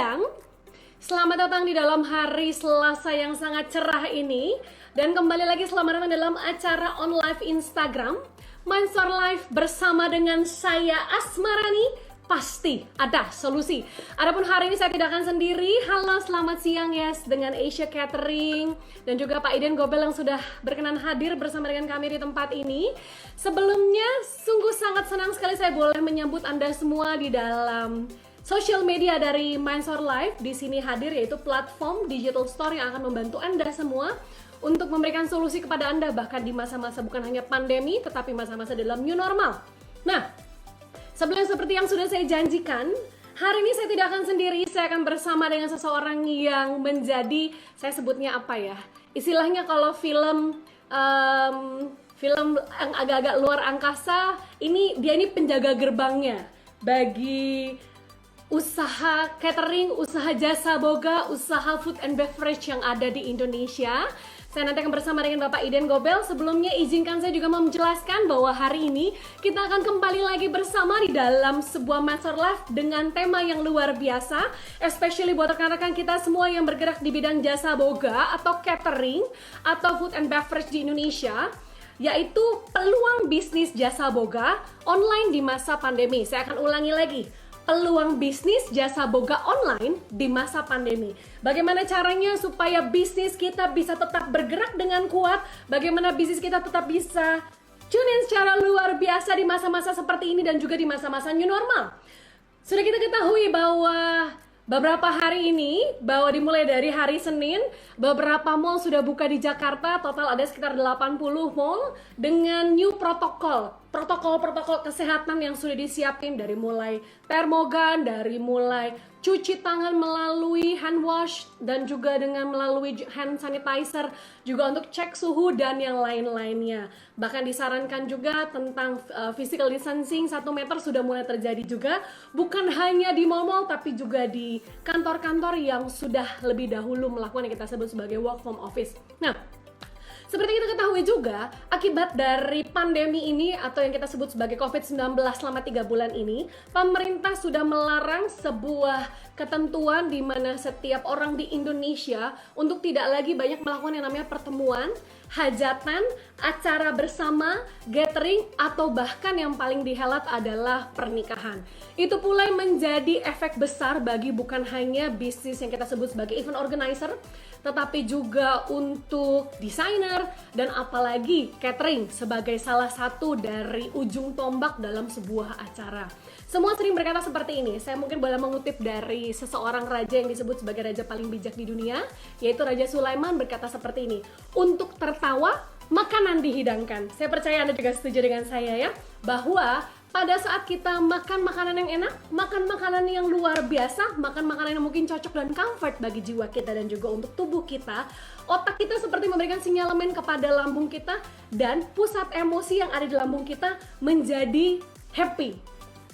siang. Selamat datang di dalam hari Selasa yang sangat cerah ini. Dan kembali lagi selamat datang dalam acara on live Instagram Mindstore Live bersama dengan saya Asmarani. Pasti ada solusi. Adapun hari ini saya tidak akan sendiri. Halo, selamat siang yes dengan Asia Catering dan juga Pak Iden Gobel yang sudah berkenan hadir bersama dengan kami di tempat ini. Sebelumnya sungguh sangat senang sekali saya boleh menyambut Anda semua di dalam social media dari Mindstore Live. Di sini hadir yaitu platform digital store yang akan membantu Anda semua untuk memberikan solusi kepada Anda bahkan di masa-masa bukan hanya pandemi tetapi masa-masa dalam new normal. Nah, sebelumnya seperti yang sudah saya janjikan, hari ini saya tidak akan sendiri, saya akan bersama dengan seseorang yang menjadi, saya sebutnya apa ya, istilahnya kalau film yang agak-agak luar angkasa, dia ini penjaga gerbangnya bagi usaha catering, usaha jasa boga, usaha food and beverage yang ada di Indonesia. Saya nanti akan bersama dengan Bapak Iden Gobel. Sebelumnya izinkan saya juga menjelaskan bahwa hari ini kita akan kembali lagi bersama di dalam sebuah Mindstore Live dengan tema yang luar biasa, especially buat rekan-rekan kita semua yang bergerak di bidang jasa boga atau catering atau food and beverage di Indonesia, yaitu peluang bisnis jasa boga online di masa pandemi. Saya akan ulangi lagi. Peluang bisnis jasa boga online di masa pandemi. Bagaimana caranya supaya bisnis kita bisa tetap bergerak dengan kuat? Bagaimana bisnis kita tetap bisa tune in secara luar biasa di masa-masa seperti ini dan juga di masa-masa new normal? Sudah kita ketahui bahwa beberapa hari ini, bahwa dimulai dari hari Senin, beberapa mall sudah buka di Jakarta, total ada sekitar 80 mall dengan new protokol kesehatan yang sudah disiapin dari mulai termogan, dari mulai cuci tangan melalui hand wash dan juga dengan melalui hand sanitizer, juga untuk cek suhu dan yang lain-lainnya. Bahkan disarankan juga tentang physical distancing 1 meter sudah mulai terjadi juga, bukan hanya di mall-mall tapi juga di kantor-kantor yang sudah lebih dahulu melakukan yang kita sebut sebagai work from office. Nah, seperti kita ketahui juga, akibat dari pandemi ini atau yang kita sebut sebagai COVID-19 selama 3 bulan ini, pemerintah sudah melarang sebuah ketentuan di mana setiap orang di Indonesia untuk tidak lagi banyak melakukan yang namanya pertemuan, hajatan, acara bersama, gathering, atau bahkan yang paling dihelat adalah pernikahan. Itu pula yang menjadi efek besar bagi bukan hanya bisnis yang kita sebut sebagai event organizer, tetapi juga untuk desainer dan apalagi catering sebagai salah satu dari ujung tombak dalam sebuah acara. Semua sering berkata seperti ini, saya mungkin boleh mengutip dari seseorang raja yang disebut sebagai raja paling bijak di dunia, yaitu Raja Sulaiman berkata seperti ini, untuk tertawa, makanan dihidangkan. Saya percaya Anda juga setuju dengan saya ya, bahwa pada saat kita makan makanan yang enak, makan makanan yang luar biasa, makan makanan yang mungkin cocok dan comfort bagi jiwa kita dan juga untuk tubuh kita, otak kita seperti memberikan sinyalemen kepada lambung kita dan pusat emosi yang ada di lambung kita menjadi happy,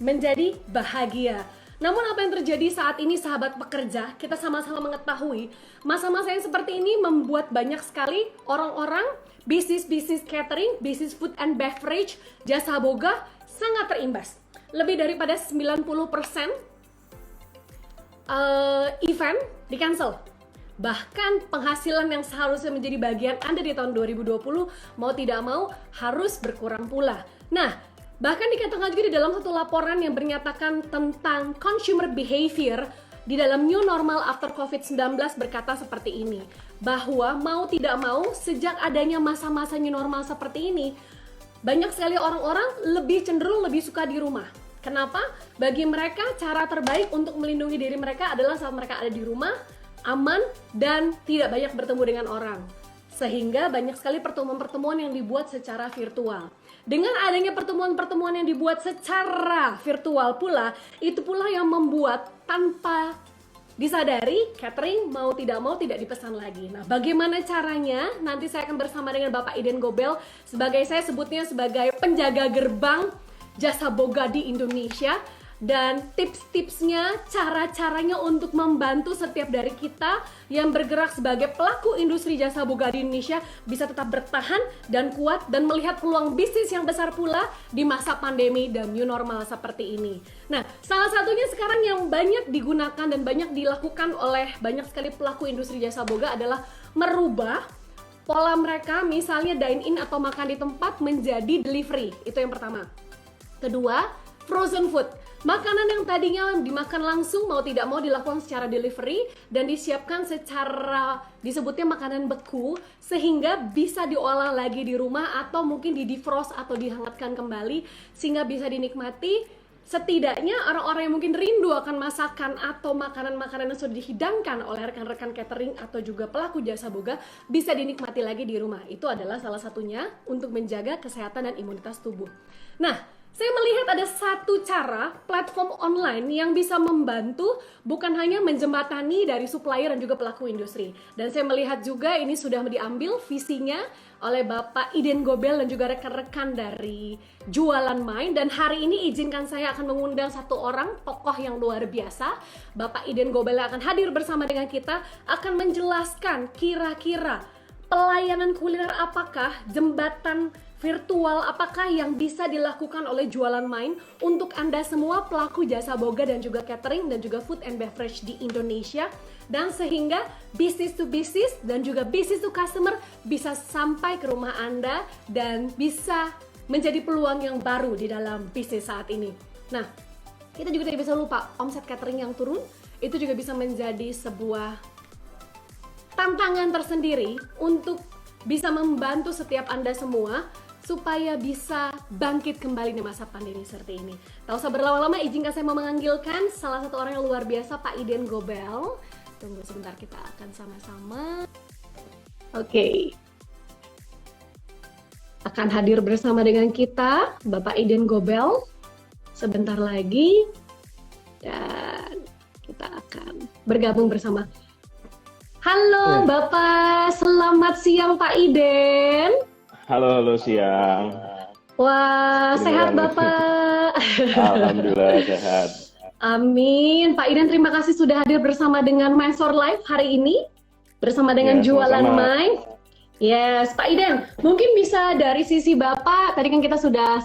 menjadi bahagia. Namun apa yang terjadi saat ini sahabat pekerja, kita sama-sama mengetahui masa-masa yang seperti ini membuat banyak sekali orang-orang bisnis catering, bisnis food and beverage, jasa boga sangat terimbas. Lebih daripada 90% event di-cancel. Bahkan penghasilan yang seharusnya menjadi bagian Anda di tahun 2020 mau tidak mau harus berkurang pula. Nah, bahkan dikatakan juga di dalam satu laporan yang menyatakan tentang consumer behavior di dalam new normal after COVID-19 berkata seperti ini, bahwa mau tidak mau sejak adanya masa-masa new normal seperti ini, banyak sekali orang-orang lebih cenderung lebih suka di rumah. Kenapa? Bagi mereka cara terbaik untuk melindungi diri mereka adalah saat mereka ada di rumah, aman, dan tidak banyak bertemu dengan orang. Sehingga banyak sekali pertemuan-pertemuan yang dibuat secara virtual. Dengan adanya pertemuan-pertemuan yang dibuat secara virtual pula, itu pula yang membuat tanpa disadari, catering mau tidak dipesan lagi. Nah, bagaimana caranya? Nanti saya akan bersama dengan Bapak Iden Gobel sebagai saya sebutnya sebagai penjaga gerbang jasa boga di Indonesia. dan tips-tipsnya, cara-caranya untuk membantu setiap dari kita yang bergerak sebagai pelaku industri jasa boga di Indonesia bisa tetap bertahan dan kuat dan melihat peluang bisnis yang besar pula di masa pandemi dan new normal seperti ini. Nah, salah satunya sekarang yang banyak digunakan dan banyak dilakukan oleh banyak sekali pelaku industri jasa boga adalah merubah pola mereka, misalnya dine-in atau makan di tempat menjadi delivery. Itu yang pertama. Kedua, frozen food. Makanan yang tadinya dimakan langsung mau tidak mau dilakukan secara delivery dan disiapkan secara disebutnya makanan beku sehingga bisa diolah lagi di rumah atau mungkin di defrost atau dihangatkan kembali sehingga bisa dinikmati. Setidaknya orang-orang yang mungkin rindu akan masakan atau makanan-makanan yang sudah dihidangkan oleh rekan-rekan catering atau juga pelaku jasa boga bisa dinikmati lagi di rumah. Itu adalah salah satunya untuk menjaga kesehatan dan imunitas tubuh. Nah, saya melihat ada satu cara platform online yang bisa membantu bukan hanya menjembatani dari supplier dan juga pelaku industri. Dan saya melihat juga ini sudah diambil visinya oleh Bapak Iden Gobel dan juga rekan-rekan dari Jualan Mind. Dan hari ini izinkan saya akan mengundang satu orang tokoh yang luar biasa. Bapak Iden Gobel akan hadir bersama dengan kita, akan menjelaskan kira-kira pelayanan kuliner apakah, jembatan virtual apakah yang bisa dilakukan oleh Jualan Mind untuk Anda semua pelaku jasa boga dan juga catering dan juga food and beverage di Indonesia, dan sehingga business to business dan juga business to customer bisa sampai ke rumah Anda dan bisa menjadi peluang yang baru di dalam bisnis saat ini. Nah, kita juga tidak bisa lupa omset catering yang turun itu juga bisa menjadi sebuah tantangan tersendiri untuk bisa membantu setiap Anda semua supaya bisa bangkit kembali di masa pandemi seperti ini. Tak usah berlama-lama, izinkan saya mau menganggilkan salah satu orang yang luar biasa, Pak Iden Gobel. Tunggu sebentar, kita akan sama-sama. Oke. Akan hadir bersama dengan kita, Bapak Iden Gobel. Sebentar lagi. Dan kita akan bergabung bersama. Halo Bapak, selamat siang Pak Iden. Halo siang. Wah, sehat Bapak. Alhamdulillah sehat. Amin. Pak Iden, terima kasih sudah hadir bersama dengan Mindstore Live hari ini bersama dengan Jualan Mind. Yes, Pak Iden, mungkin bisa dari sisi Bapak, tadi kan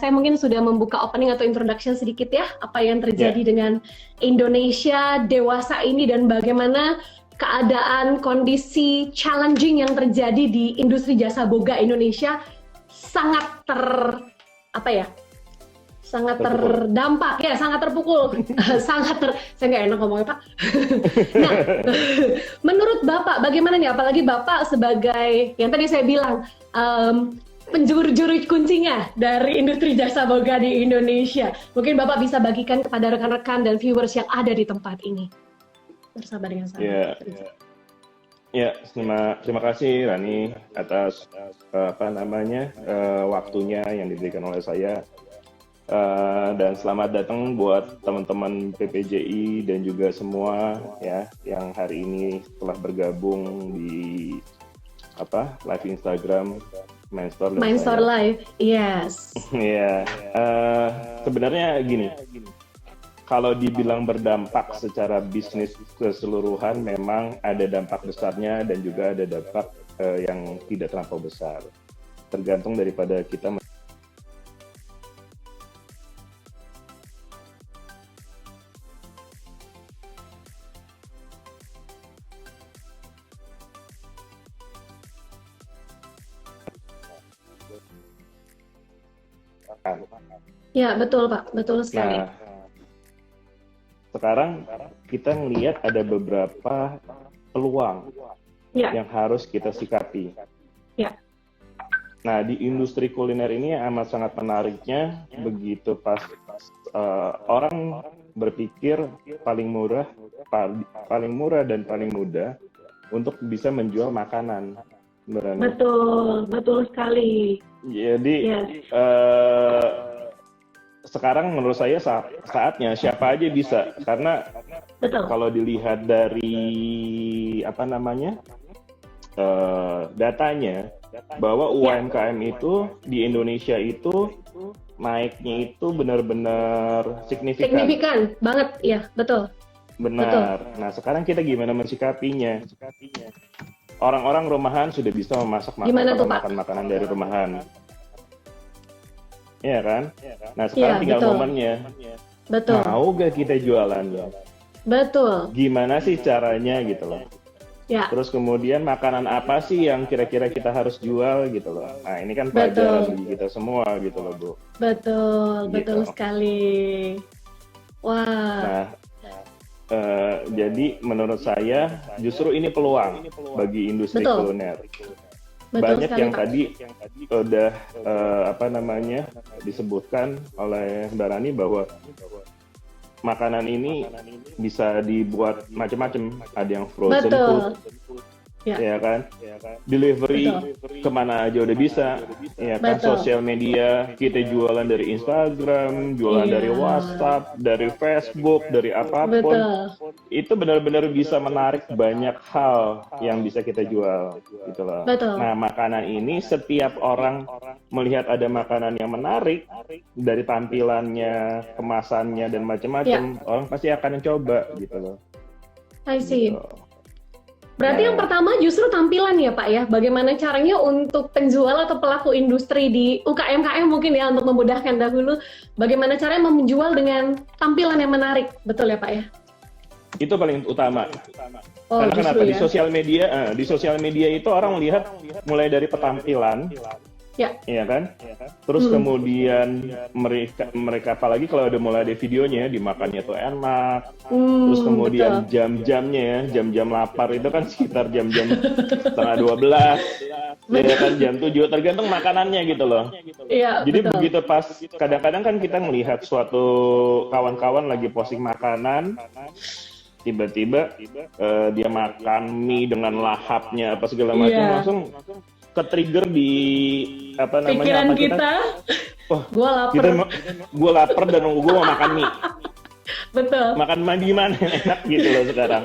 saya mungkin sudah membuka opening atau introduction sedikit ya, apa yang terjadi dengan Indonesia dewasa ini dan bagaimana keadaan kondisi challenging yang terjadi di industri jasa boga Indonesia sangat terdampak ya, sangat terpukul, saya nggak enak ngomongnya Pak. Nah, menurut Bapak bagaimana nih, apalagi Bapak sebagai yang tadi saya bilang penjuru kuncinya dari industri jasa boga di Indonesia, mungkin Bapak bisa bagikan kepada rekan-rekan dan viewers yang ada di tempat ini bersama dengan saya. Ya, terima kasih Rani atas waktunya yang diberikan oleh saya, dan selamat datang buat teman-teman PPJI dan juga semua ya yang hari ini telah bergabung di live Instagram Mindstore Live. Yes. Ya, sebenarnya gini. Kalau dibilang berdampak secara bisnis keseluruhan, memang ada dampak besarnya dan juga ada dampak yang tidak terlampau besar. Tergantung daripada kita Ya, betul Pak, betul sekali. Nah, sekarang kita ngelihat ada beberapa peluang yang harus kita sikapi. Ya. Nah, di industri kuliner ini amat sangat menariknya begitu pas orang berpikir paling murah dan paling mudah untuk bisa menjual makanan. Betul sekali. Jadi sekarang menurut saya saatnya siapa aja bisa, karena kalau dilihat dari datanya bahwa UMKM itu di Indonesia itu naiknya itu benar-benar signifikan. Signifikan banget, ya, betul. Benar. Nah, sekarang kita gimana mensikapinya? Orang-orang rumahan sudah bisa memasak Gimana tuh, Pak? makan makanan dari rumahan. Iya kan? Nah, Iya, sekarang tinggal betul. momennya. Betul. Mau gak kita jualannya? Betul. Gimana sih caranya gitu loh. Ya, Terus kemudian makanan apa sih yang kira-kira kita harus jual gitu loh. Nah, ini kan betul. pelajaran bagi kita semua gitu loh, Bu. Betul, Gitu. betul sekali. Wah, Nah, jadi menurut saya justru ini peluang bagi industri Betul. kuliner. betul Banyak sekali, yang Pak. tadi udah disebutkan oleh Mbak Rani bahwa makanan ini bisa dibuat macam-macam. Ada yang frozen Betul. food, Ya, ya kan? Delivery Betul. kemana aja udah bisa, ya kan? Betul. Sosial media kita jualan dari Instagram, jualan Iya. dari WhatsApp, dari Facebook, dari apapun. Betul. Itu benar-benar bisa menarik banyak hal yang bisa kita jual gitu loh. Betul. Nah, makanan ini setiap orang melihat ada makanan yang menarik dari tampilannya, kemasannya dan macam-macam, orang pasti akan coba gitu loh. I see. Gitu. Berarti Nah. yang pertama justru tampilan ya Pak ya. Bagaimana caranya untuk penjual atau pelaku industri di UKM-KM mungkin ya untuk memudahkan dahulu. Bagaimana caranya menjual dengan tampilan yang menarik. Betul ya Pak ya? Itu paling utama. Oh, Karena kenapa justru di ya. sosial media itu orang lihat mulai dari penampilan, Ya, iya kan? Terus kemudian mereka apalagi kalau udah mulai ada videonya, dimakannya tuh enak. Terus kemudian betul. jam-jamnya ya, jam-jam lapar itu kan sekitar jam-jam setengah 12, ya kan jam 7, tergantung makanannya gitu loh. Iya, Jadi betul. begitu pas, kadang-kadang kan kita melihat suatu kawan-kawan lagi posting makanan, tiba-tiba dia makan mie dengan lahapnya apa segala macam, Iya. langsung ke-trigger di Pikiran kita, wah, gua lapar. gue lapar dan gue mau makan mie. Betul. Makan mie di mana yang enak gitu loh sekarang.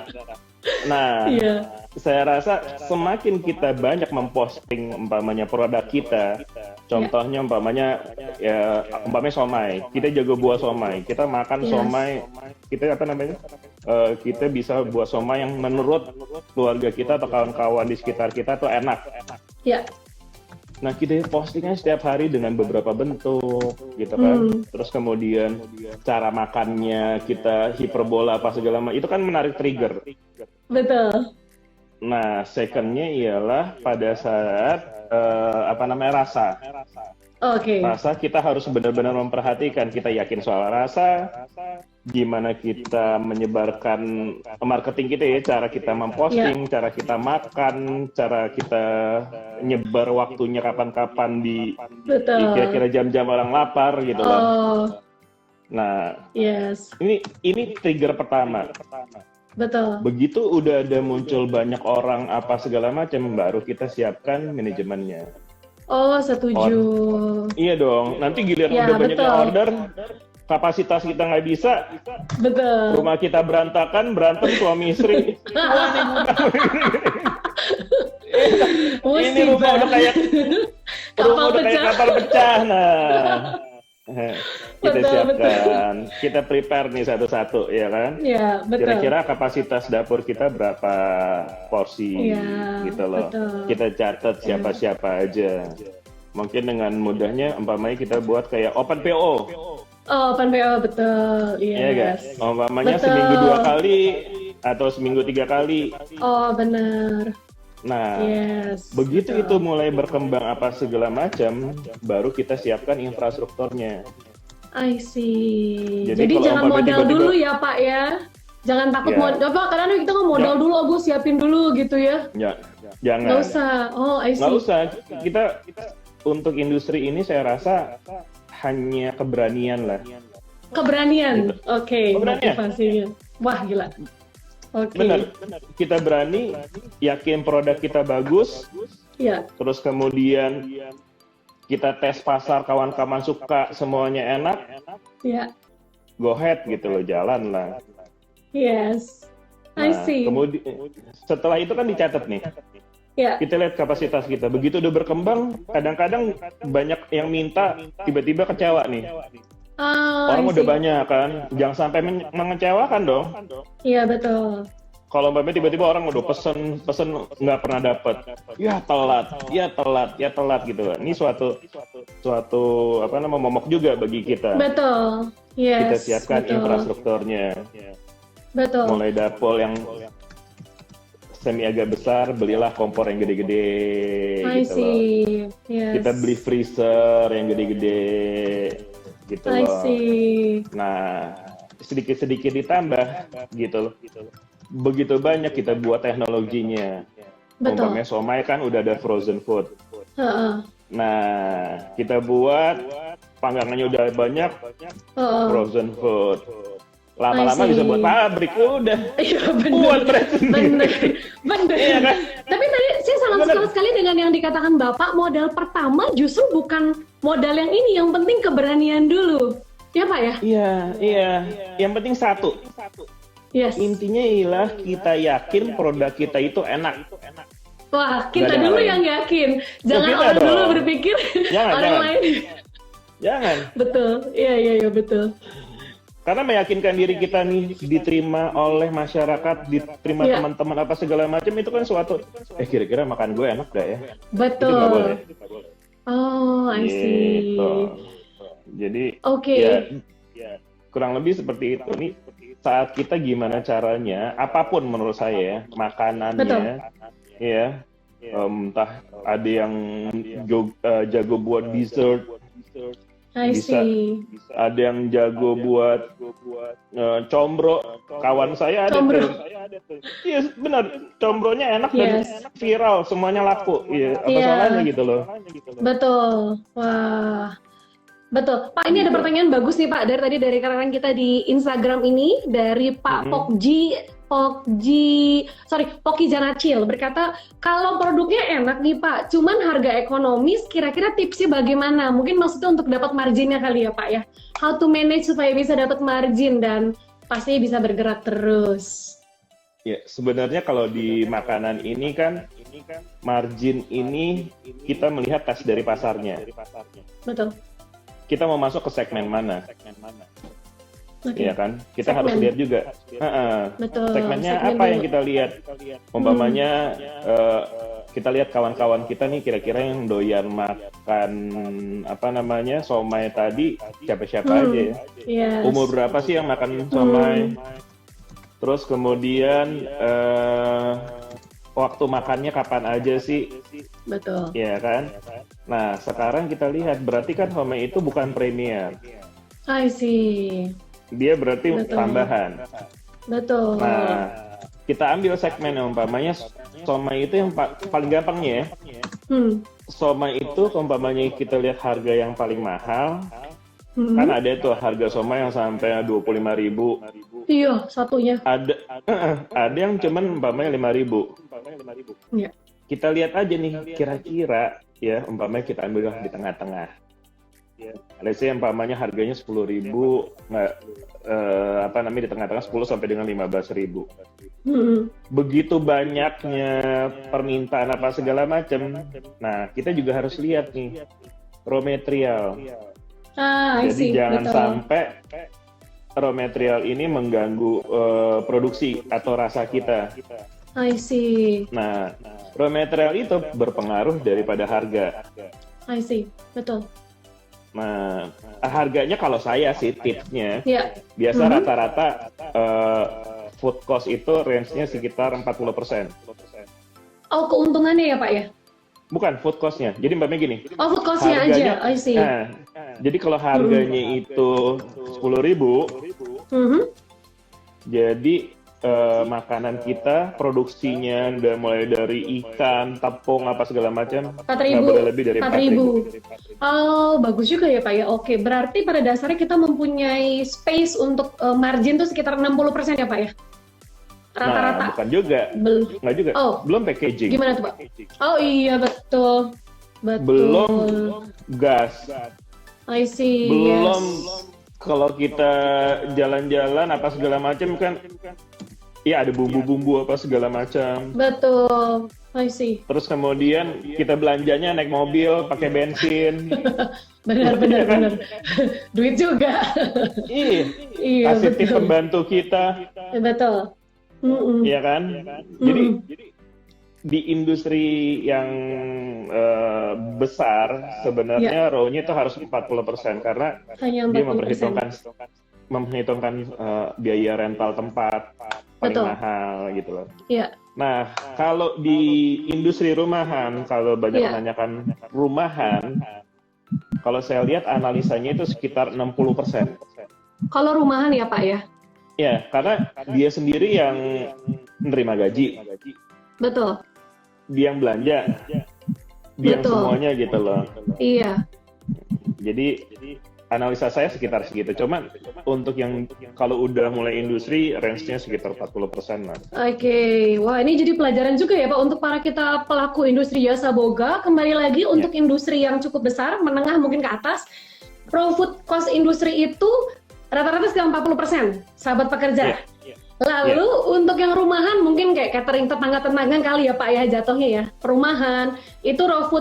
Nah, Iya. saya rasa semakin kita banyak memposting umpamanya produk kita, contohnya umpamanya somai, kita jago buah somai, kita makan Yes. somai, kita kita bisa buat somai yang menurut keluarga kita atau kawan-kawan di sekitar kita tuh enak. Ya, Nah, kita postingnya setiap hari dengan beberapa bentuk, gitu kan. Terus kemudian cara makannya kita hiperbola apa segala macam, itu kan menarik trigger. betul. Nah, secondnya ialah pada saat rasa. Oke. Rasa kita harus benar-benar memperhatikan. Kita yakin soal rasa, gimana kita menyebarkan marketing kita ya, cara kita memposting, cara kita makan, cara kita nyebar waktunya kapan-kapan di Betul. kira-kira jam-jam orang lapar gitu loh. Oh, Nah, yes. ini trigger pertama. Betul. Begitu udah ada muncul banyak orang apa segala macam, baru kita siapkan manajemennya. Oh, setuju. Iya dong, nanti giliran Ya, udah banyaknya betul. order, kapasitas kita nggak bisa, Betul. rumah kita berantakan, berantem suami istri. Ini rumah udah kayak kapal pecah. Nah, kita Betul, siapkan, kita prepare nih satu-satu, ya kan? Ya, betul. Kira-kira kapasitas dapur kita berapa porsi, Iya, gitu loh. betul. Kita catat siapa-siapa aja. Mungkin dengan mudahnya, umpamanya kita buat kayak open PO. Oh, open PO, betul. Iya guys, Yes. umpamanya Betul. seminggu 2 kali atau seminggu 3 kali. Oh, benar. Nah, Yes. begitu betul. itu mulai berkembang apa segala macam, baru kita siapkan infrastrukturnya. I see. Jadi Jadi kalau jangan umpamanya modal tiba-tiba- dulu ya Pak ya. Jangan takut Ya. modal. Pak, kadang kita nggak modal Ya. dulu, aku siapin dulu gitu ya. Ya, Nggak jangan. usah. Oh, I Nggak see. usah. Kita untuk industri ini saya rasa hanya keberanian lah. Keberanian. Oke, Keberanian. motivasinya. Wah, gila. Oke. Benar. Kita berani, yakin produk kita bagus, Ya, terus kemudian kita tes pasar, kawan-kawan suka, semuanya enak, ya. go ahead gitu loh, jalan lah. Yes. I Nah, see. kemudian setelah itu kan dicatat nih, Ya. kita lihat kapasitas kita. Begitu udah berkembang, kadang-kadang banyak yang minta, tiba-tiba kecewa nih. Ah, Orang I udah see. banyak kan, jangan sampai mengecewakan dong. Iya, betul. Kalau umpamanya tiba-tiba orang udah pesen nggak pernah dapat, ya telat, ya telat, ya telat gitu kan. Ini suatu apa namanya momok juga bagi kita. Betul. Kita Yes, siapkan betul. infrastrukturnya, Betul. mulai dapur yang semi agak besar, belilah kompor yang gede-gede I gitu loh. see. Yes. Kita beli freezer yang gede-gede gitu I loh. see. Nah, sedikit-sedikit ditambah gitu loh. Begitu banyak kita buat teknologinya. Betul. Umpamanya somai kan udah ada frozen food. Heeh. Nah, kita buat panggangannya udah banyak, Heeh. frozen food. I Lama-lama see. bisa buat pabrik, udah. Iya, Buat brand sendiri. bener. Iya kan? Tapi tadi saya sangat Bener. suka sekali dengan yang dikatakan Bapak, modal pertama justru bukan modal yang ini, yang penting keberanian dulu. Ya Pak ya? Iya. Yang penting satu. Yes. Intinya ialah kita yakin produk kita itu enak. Wah, kita Nggak ada dulu yang yang yakin. Jangan kita orang dulu dong. berpikir Jangan. orang lain. Jangan. Betul. Iya, betul. Karena meyakinkan diri kita nih diterima oleh masyarakat, diterima Iya. teman-teman apa segala macam itu kan suatu. Kira-kira makan gue enak gak ya? Itu nggak boleh. Betul. Oh, I see. Gitu. Jadi Oke. ya kurang lebih seperti itu. Nih saat kita gimana caranya, apapun menurut saya ya, makanannya, ya, entah ada yang jago buat dessert, I bisa. see. ada yang jago buat combro. Kawan saya ada Combro. tuh. Iya benar, combronya enak dan Yes. viral, semuanya laku. Iya, apa Iya. salahnya gitu loh. Betul. Wah. Betul. Pak, ini ada pertanyaan bagus nih Pak dari tadi dari rekan kita di Instagram ini dari Pak Pokji Janacil berkata kalau produknya enak nih Pak, cuman harga ekonomis, kira-kira tipsnya bagaimana? Mungkin maksudnya untuk dapat marginnya kali ya Pak ya. How to manage supaya bisa dapat margin dan pastinya bisa bergerak terus. Ya, sebenarnya kalau di makanan ini kan margin ini kita melihat tes dari pasarnya. Betul. Kita mau masuk ke segmen mana? Oke. Iya kan? Kita Segmen. harus lihat juga. Betul. Segmennya Segmen apa yang dulu. kita lihat? Umpamanya kita lihat kawan-kawan kita nih kira-kira yang doyan makan apa namanya somai tadi siapa-siapa aja ya. Yes. Umur berapa sih yang makan somai? Terus kemudian waktu makannya kapan aja sih? Betul. Ya kan? Nah, sekarang kita lihat berarti kan somai itu bukan premier. I see. Dia berarti Betul. tambahan. Betul. Nah, kita ambil segmen yang umpamanya somai itu yang paling gampangnya ya. Somai itu umpamanya kita lihat harga yang paling mahal. Kan ada tuh harga somai yang sampai 25.000. Iya, satunya. Ada yang cuman umpamanya 5.000. Iya. Kita lihat aja nih kira-kira ya umpamanya kita ambil di tengah-tengah. Let's say umpamanya harganya 10.000, di tengah-tengah 10 sampai dengan 15.000. Begitu banyaknya permintaan apa segala macam. Nah, kita juga harus lihat nih raw material. I Jadi see. jangan Betul. sampai raw material ini mengganggu produksi atau rasa kita. I see. Nah, raw material itu berpengaruh daripada harga. I see. Betul. Nah, harganya kalau saya sih tipsnya, Ya. biasa rata-rata food cost itu range-nya sekitar 40%. Oh, keuntungannya ya Pak ya? Bukan food cost-nya. Jadi mbaknya gini, Oh, food cost-nya aja. I see. nah, jadi kalau harganya itu 10.000, jadi makanan kita produksinya udah mulai dari ikan, tepung apa segala macam 4.000. nggak boleh lebih dari 4.000. Oh, bagus juga ya Pak ya. Oke, berarti pada dasarnya kita mempunyai space untuk margin tuh sekitar 60% ya Pak ya? Rata-rata. Nah, bukan juga. Nggak juga. Oh. Belum packaging. Gimana tuh Pak? Oh iya, betul. Belum gas. I see. Belum Yes. kalau kita jalan-jalan apa segala macam kan ya ada bumbu-bumbu apa segala macam. Betul. I see. Terus kemudian kita belanjanya naik mobil, pakai bensin. Benar, Iya kan? benar. Duit juga. Iya, Iya, kasih tip betul. pembantu kita, Betul. Mm-mm. iya kan? Jadi Mm-mm. di industri yang besar Ya, sebenarnya ROI-nya itu harus 40% karena hanya dia 40%. memperhitungkan biaya rental tempat paling Betul. mahal gitu loh. Ya, Nah, kalau di industri rumahan, kalau banyak ya. menanyakan rumahan, kalau saya lihat analisanya itu sekitar 60%. Kalau rumahan ya Pak ya? Ya, karena dia sendiri yang menerima gaji, Betul. dia yang belanja, dia yang Betul. semuanya gitu loh. Iya. Jadi analisa saya sekitar segitu. Cuman untuk yang kalau udah mulai industri, range-nya sekitar 40% lah. Oke, wah ini jadi pelajaran juga ya Pak untuk para kita pelaku industri jasa boga. Kembali lagi Ya, untuk industri yang cukup besar, menengah mungkin ke atas, raw food cost industri itu rata-rata sekitar 40%, sahabat pekerja. ya, Lalu ya. untuk yang rumahan mungkin kayak catering tetangga-tetangga kali ya Pak ya jatuhnya ya. Perumahan itu raw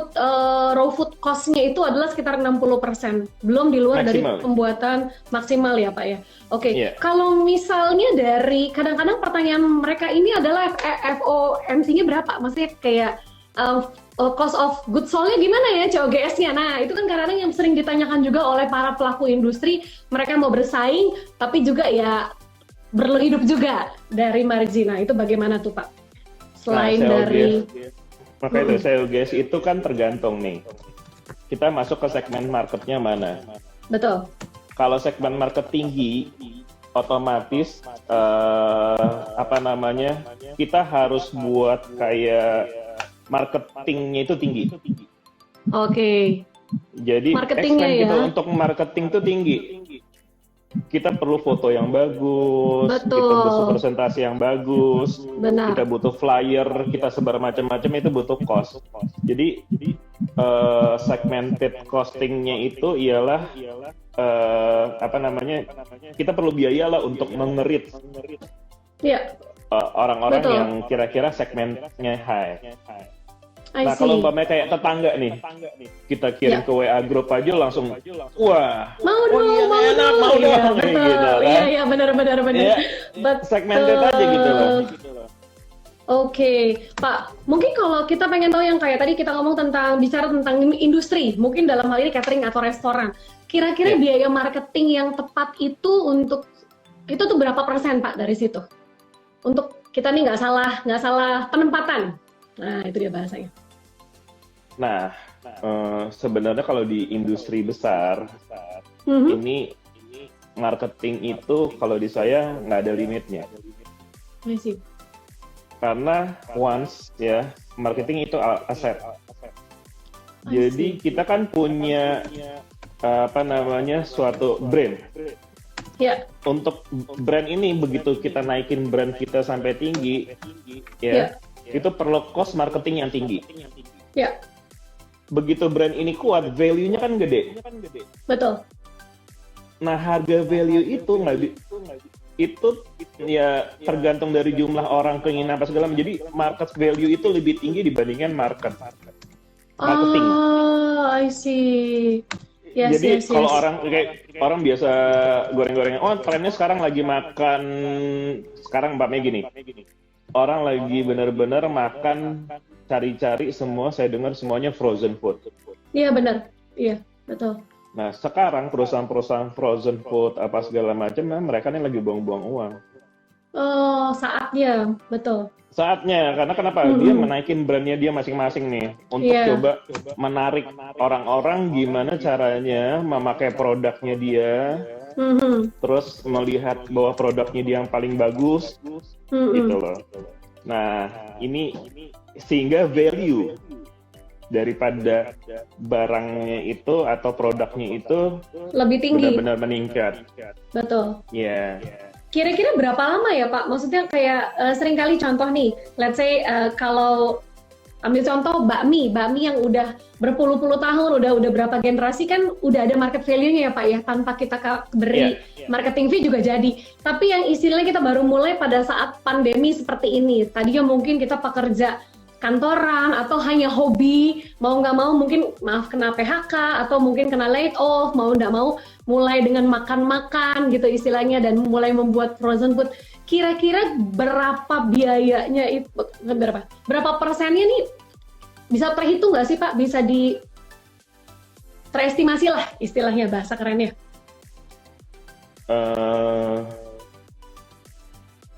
food cost-nya itu adalah sekitar 60%. Belum di luar dari Maksimal. pembuatan maksimal ya Pak ya. Oke, Ya, kalau misalnya dari kadang-kadang pertanyaan mereka ini adalah FOMC-nya berapa? Maksudnya kayak cost of goods sold-nya gimana ya COGS-nya? Nah, itu kan kadang-kadang yang sering ditanyakan juga oleh para pelaku industri. Mereka mau bersaing, tapi juga ya berhidup juga dari margin. Nah, itu bagaimana tuh Pak? nah Selain dari, maka itu COGS itu kan tergantung nih. Kita masuk ke segmen marketnya mana. betul, Kalau segmen market tinggi, otomatis apa namanya, kita harus buat kayak marketingnya itu tinggi. oke, Jadi marketingnya expense kita ya, untuk marketing itu tinggi. Kita perlu foto yang bagus, kita butuh betul, presentasi yang bagus, benar, kita butuh flyer, kita sebar macam-macam itu butuh cost. Jadi segmented costingnya itu ialah apa namanya, kita perlu biaya lah untuk mengerit ya, orang-orang betul, yang kira-kira segmennya high. I Nah, kalau see. umpamanya kayak tetangga nih, kita kirim Ya, ke WA group aja langsung, wah, mau oh dong, iya mau enak, dong, mau iya dong, kayak betul, gitu iya kan. iya benar-benar benar, Ya, segmented aja gitu loh. betul. Oke, Pak. Mungkin kalau kita pengen tahu yang kayak tadi kita ngomong tentang bicara tentang industri, mungkin dalam hal ini catering atau restoran. Kira-kira Ya. biaya marketing yang tepat itu untuk itu tuh berapa persen Pak dari situ? Untuk kita nih nggak salah penempatan. Nah, itu dia bahasanya. Nah, sebenarnya kalau di industri besar, Mhm. ini marketing itu kalau di saya nggak ada limitnya. I see. Karena once ya, marketing itu aset. I Jadi see. kita kan punya apa namanya suatu brand. Ya, Untuk brand ini begitu kita naikin brand kita sampai tinggi, ya, ya, itu perlu cost marketing yang tinggi. ya, Begitu brand ini kuat, value-nya kan gede. betul. Nah, harga value itu itu ya tergantung dari jumlah orang, keinginan apa segala. Jadi market value itu lebih tinggi dibandingkan marketing. Oh, I see. Yes, Jadi yes, kalau yes. orang biasa goreng-gorengan, oh trennya sekarang lagi makan, sekarang umpamanya gini, orang lagi benar-benar makan, cari-cari semua, saya dengar semuanya frozen food. Iya benar, iya betul. Nah, sekarang perusahaan-perusahaan frozen food apa segala macam, nah, mereka ini lagi buang-buang uang. Oh, saatnya, betul. Saatnya, karena kenapa? Dia menaikin brandnya dia masing-masing nih, untuk Iya, coba menarik orang-orang gimana caranya memakai produknya dia, mhm, terus melihat bahwa produknya dia yang paling bagus, gitu mhm. loh. Nah, ini sehingga value daripada barangnya itu atau produknya itu Lebih tinggi, benar-benar meningkat. betul. Ya, Kira-kira berapa lama ya Pak? Maksudnya kayak seringkali contoh nih, let's say kalau ambil contoh bakmi yang udah berpuluh-puluh tahun, udah berapa generasi kan udah ada market value-nya ya Pak ya, tanpa kita beri marketing fee juga jadi. Tapi yang istilahnya kita baru mulai pada saat pandemi seperti ini. Tadinya mungkin kita pekerja kantoran atau hanya hobi, mau nggak mau mungkin maaf kena PHK atau mungkin kena laid off, mau nggak mau mulai dengan makan-makan gitu istilahnya dan mulai membuat frozen food. Kira-kira berapa biayanya itu, berapa persennya nih bisa terhitung nggak sih Pak? Bisa terestimasi lah istilahnya bahasa kerennya.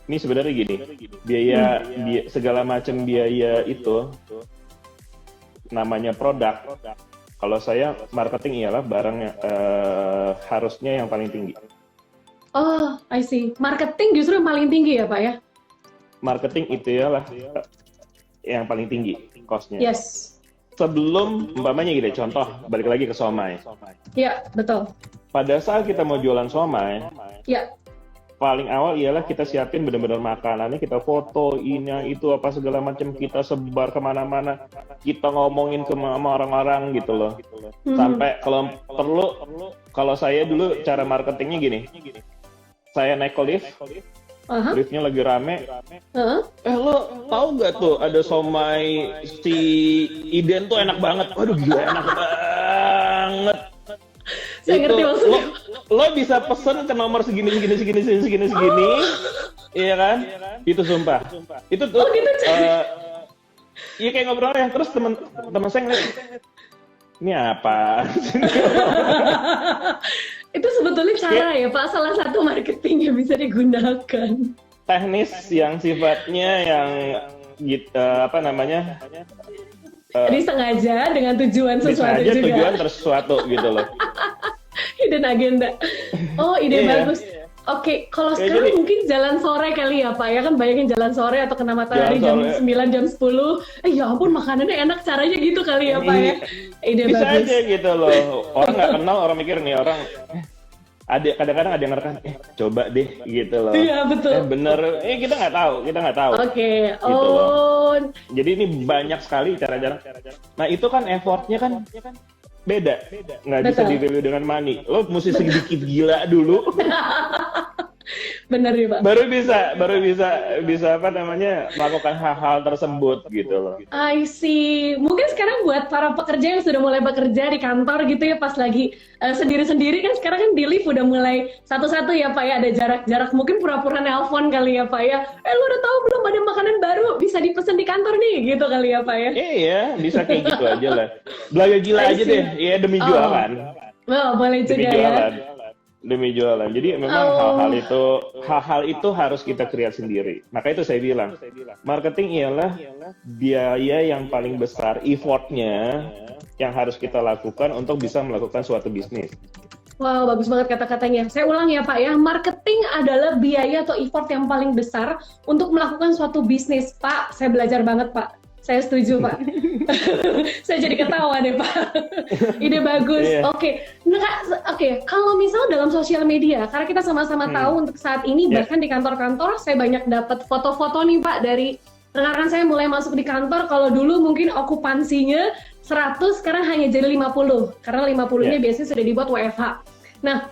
Ini sebenarnya gini, segala macam biaya itu namanya produk. Kalau saya marketing ialah barang harusnya yang paling tinggi. Oh, I see. Marketing justru yang paling tinggi ya Pak ya? Marketing itu ialah yang paling tinggi cost-nya. Yes. Sebelum, umpamanya gini, contoh, balik lagi ke somai. Iya, betul. Pada saat kita mau jualan somai, Iya. paling awal ialah kita siapin benar-benar makanannya, kita foto ini itu apa segala macam, kita sebar kemana-mana, kita ngomongin ke sama orang-orang gitu loh. Sampai kalau perlu, kalau saya dulu cara marketingnya gini, saya naik ke lift, liftnya lagi rame, lo tahu nggak tuh ada somai si Iden tuh enak banget, waduh gila enak banget. Saya ngerti maksudnya. Lo bisa pesen ke nomor segini, iya kan? Itu sumpah. Itu tuh, gitu, iya kayak ngobrol ya. Terus teman saya ngeliat, ini apa? Itu sebetulnya cara ya Pak, salah satu marketing yang bisa digunakan. Teknis yang sifatnya yang gitu, apa namanya? Disengaja dengan tujuan sesuatu disengaja juga. tujuan sesuatu gitu loh. Hidden agenda. Oh, ide bagus. Oke, kalau sekarang jadi, mungkin jalan sore kali ya Pak, ya kan banyak yang jalan sore atau kena matahari jam 9, jam 10. Ya ampun makanannya enak, caranya gitu kali ya Pak ya. Ide bisa bagus. aja gitu loh. Orang nggak kenal, orang mikir nih orang, kadang-kadang ada yang ngerekam, coba deh gitu loh. Iya betul. Bener, kita nggak tahu. Oke. Gitu loh. Jadi ini banyak sekali cara-cara. Nah itu kan effortnya kan beda, nggak bisa di-value dengan money. Lo mesti sedikit gila dulu. Bener ya Pak. Baru bisa apa namanya melakukan hal-hal tersebut gitu loh. I see. Mungkin sekarang buat para pekerja yang sudah mulai bekerja di kantor gitu ya, pas lagi sendiri-sendiri kan sekarang kan di lift udah mulai satu-satu ya Pak ya, ada jarak-jarak, mungkin pura-pura nelpon kali ya Pak ya. Lu udah tahu belum ada makanan baru bisa dipesan di kantor nih, gitu kali ya Pak ya. Iya, bisa kayak gitu aja lah. Belaga gila aja deh, ya demi jualan. Oh, boleh juga ya. Demi jualan. Jadi memang hal-hal itu harus kita create sendiri. Maka itu saya bilang, marketing ialah biaya yang paling besar, effortnya yang harus kita lakukan untuk bisa melakukan suatu bisnis. Wow, bagus banget kata-katanya. Saya ulang ya Pak ya, marketing adalah biaya atau effort yang paling besar untuk melakukan suatu bisnis. Pak, saya belajar banget Pak. Saya setuju Pak. Saya jadi ketawa deh Pak. Ide bagus. Yeah. Oke. Nah, kalau misal dalam sosial media, karena kita sama-sama tahu untuk saat ini bahkan di kantor-kantor saya banyak dapat foto-foto nih Pak dari rekan-rekan saya mulai masuk di kantor. Kalau dulu mungkin okupansinya 100, sekarang hanya jadi 50. Karena 50-nya biasanya sudah dibuat WFH. Nah,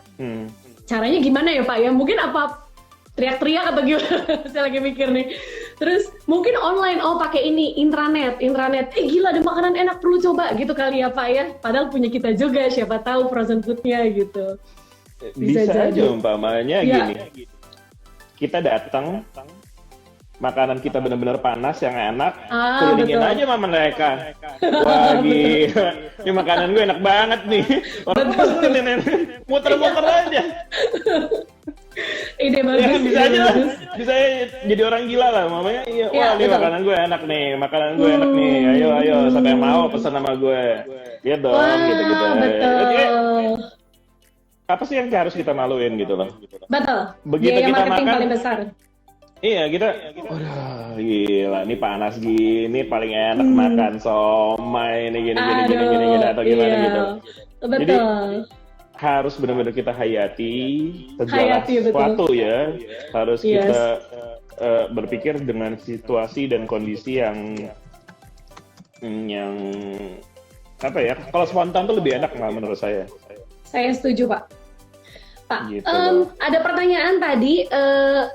caranya gimana ya Pak ya? Mungkin apa teriak-teriak atau gimana? Saya lagi mikir nih. Terus mungkin online, pakai ini intranet. Gila ada makanan enak, perlu coba gitu kali ya Pak ya. Padahal punya kita juga, siapa tahu frozen food-nya gitu. Bisa aja umpamanya gini. Kita datang, makanan kita benar-benar panas yang enak, kelilingin aja sama mereka. Wah gila, ini makanan gue enak banget nih. Orang muter-muter aja. Ide bagus. Ya kan bisa aja lah, bisa jadi orang gila lah, mamanya iya, wah ini makanan gue enak nih, ayo siapa yang mau pesan sama gue, lihat dong, gitu-gitu. Betul. Apa sih yang harus kita maluin gitu loh? Betul. Begitu biaya kita marketing makan, paling besar. Iya kita, waduh gila, ini panas gini, paling enak makan somai, ini gini atau gimana gitu. Betul. Jadi harus benar-benar kita hayati segala sesuatu ya. Harus kita berpikir dengan situasi dan kondisi yang apa ya? Kalau spontan tuh lebih enak menurut saya. Saya setuju Pak. Pak, Gitu loh. ada pertanyaan tadi,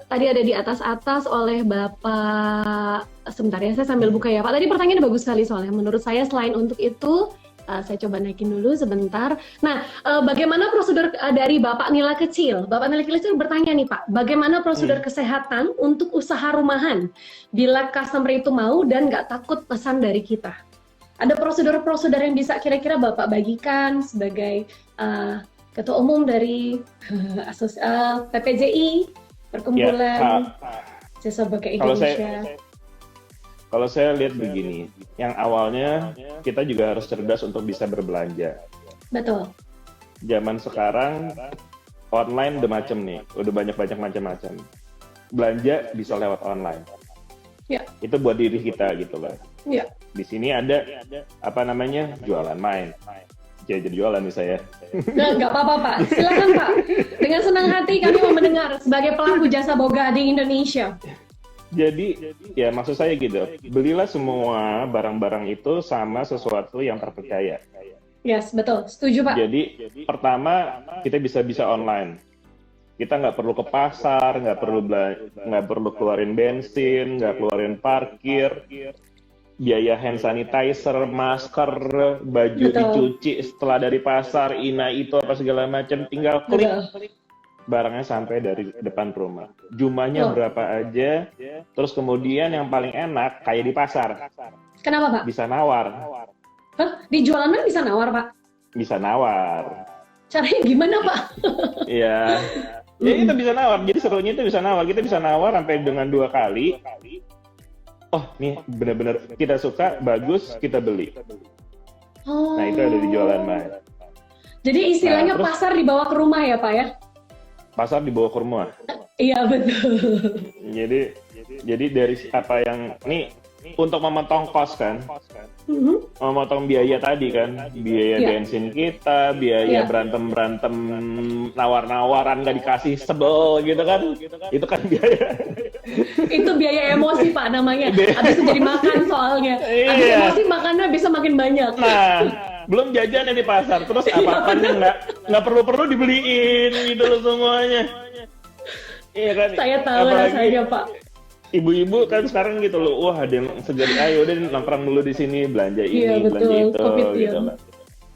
tadi ada di atas-atas oleh Bapak. Sebentar ya, saya sambil buka ya Pak. Tadi pertanyaannya bagus sekali soalnya. Menurut saya selain untuk itu, saya coba naikin dulu sebentar. Nah, bagaimana prosedur dari Bapak Nila Kecil? Bapak Nila Kecil bertanya nih Pak, bagaimana prosedur kesehatan untuk usaha rumahan bila customer itu mau dan nggak takut pesan dari kita? Ada prosedur-prosedur yang bisa kira-kira Bapak bagikan sebagai Ketua Umum dari PPJI, Ya, Perkumpulan Jasa Boga kalau Indonesia. kalau saya lihat begini, yang awalnya kita juga harus cerdas untuk bisa berbelanja. Betul. Zaman sekarang online udah macem nih, udah banyak macam-macam. Belanja bisa lewat online. Ya. Itu buat diri kita gitu lah. Ya. Di sini ada apa namanya jualan main. Jadi jualan nih saya. Nah, nggak apa-apa Pak, silakan Pak. Dengan senang hati kami mau mendengar sebagai pelaku jasa boga di Indonesia. Jadi ya maksud saya gitu, belilah semua barang-barang itu sama sesuatu yang terpercaya. Yes, betul. Setuju Pak. Jadi pertama kita bisa online. Kita nggak perlu ke pasar, nggak perlu keluarin bensin, nggak keluarin parkir, biaya hand sanitizer, masker, baju Betul. dicuci setelah dari pasar, itu apa segala macam, tinggal klik. Betul. Barangnya sampai dari depan rumah. Jumlahnya berapa aja, terus kemudian yang paling enak kayak di pasar, Kenapa Pak? bisa nawar. Hah? Di jualan mana bisa nawar Pak? Bisa nawar. Caranya gimana Pak? Iya. Ya kita bisa nawar. Jadi serunya itu bisa nawar. Kita bisa nawar sampai dengan 2 kali. Oh, nih benar-benar kita suka, bagus, kita beli. Oh. Nah, itu ada di jualan main. Jadi istilahnya Nah, terus- pasar dibawa ke rumah ya Pak ya? Pasar dibawa ke rumah. Iya betul. Jadi dari apa yang nih untuk memotong kos kan, memotong biaya tadi kan, biaya Iya. bensin kita, biaya Iya. berantem nawar-nawaran nggak dikasih sebel gitu kan, itu kan biaya. Itu biaya emosi Pak namanya. Habis itu jadi makan soalnya. Habis Iya. emosi makannya bisa makin banyak. Nah, belum jajan di pasar, terus apa-apanya nggak perlu dibeliin gitu loh semuanya. Iya kan? Saya tahu Apalagi rasanya Pak. ibu-ibu kan sekarang gitu loh, wah ada yang segar, ayo udah nongkrong dulu di sini, belanja ini, Iya, belanja betul. itu, Covid, gitu iya. lah.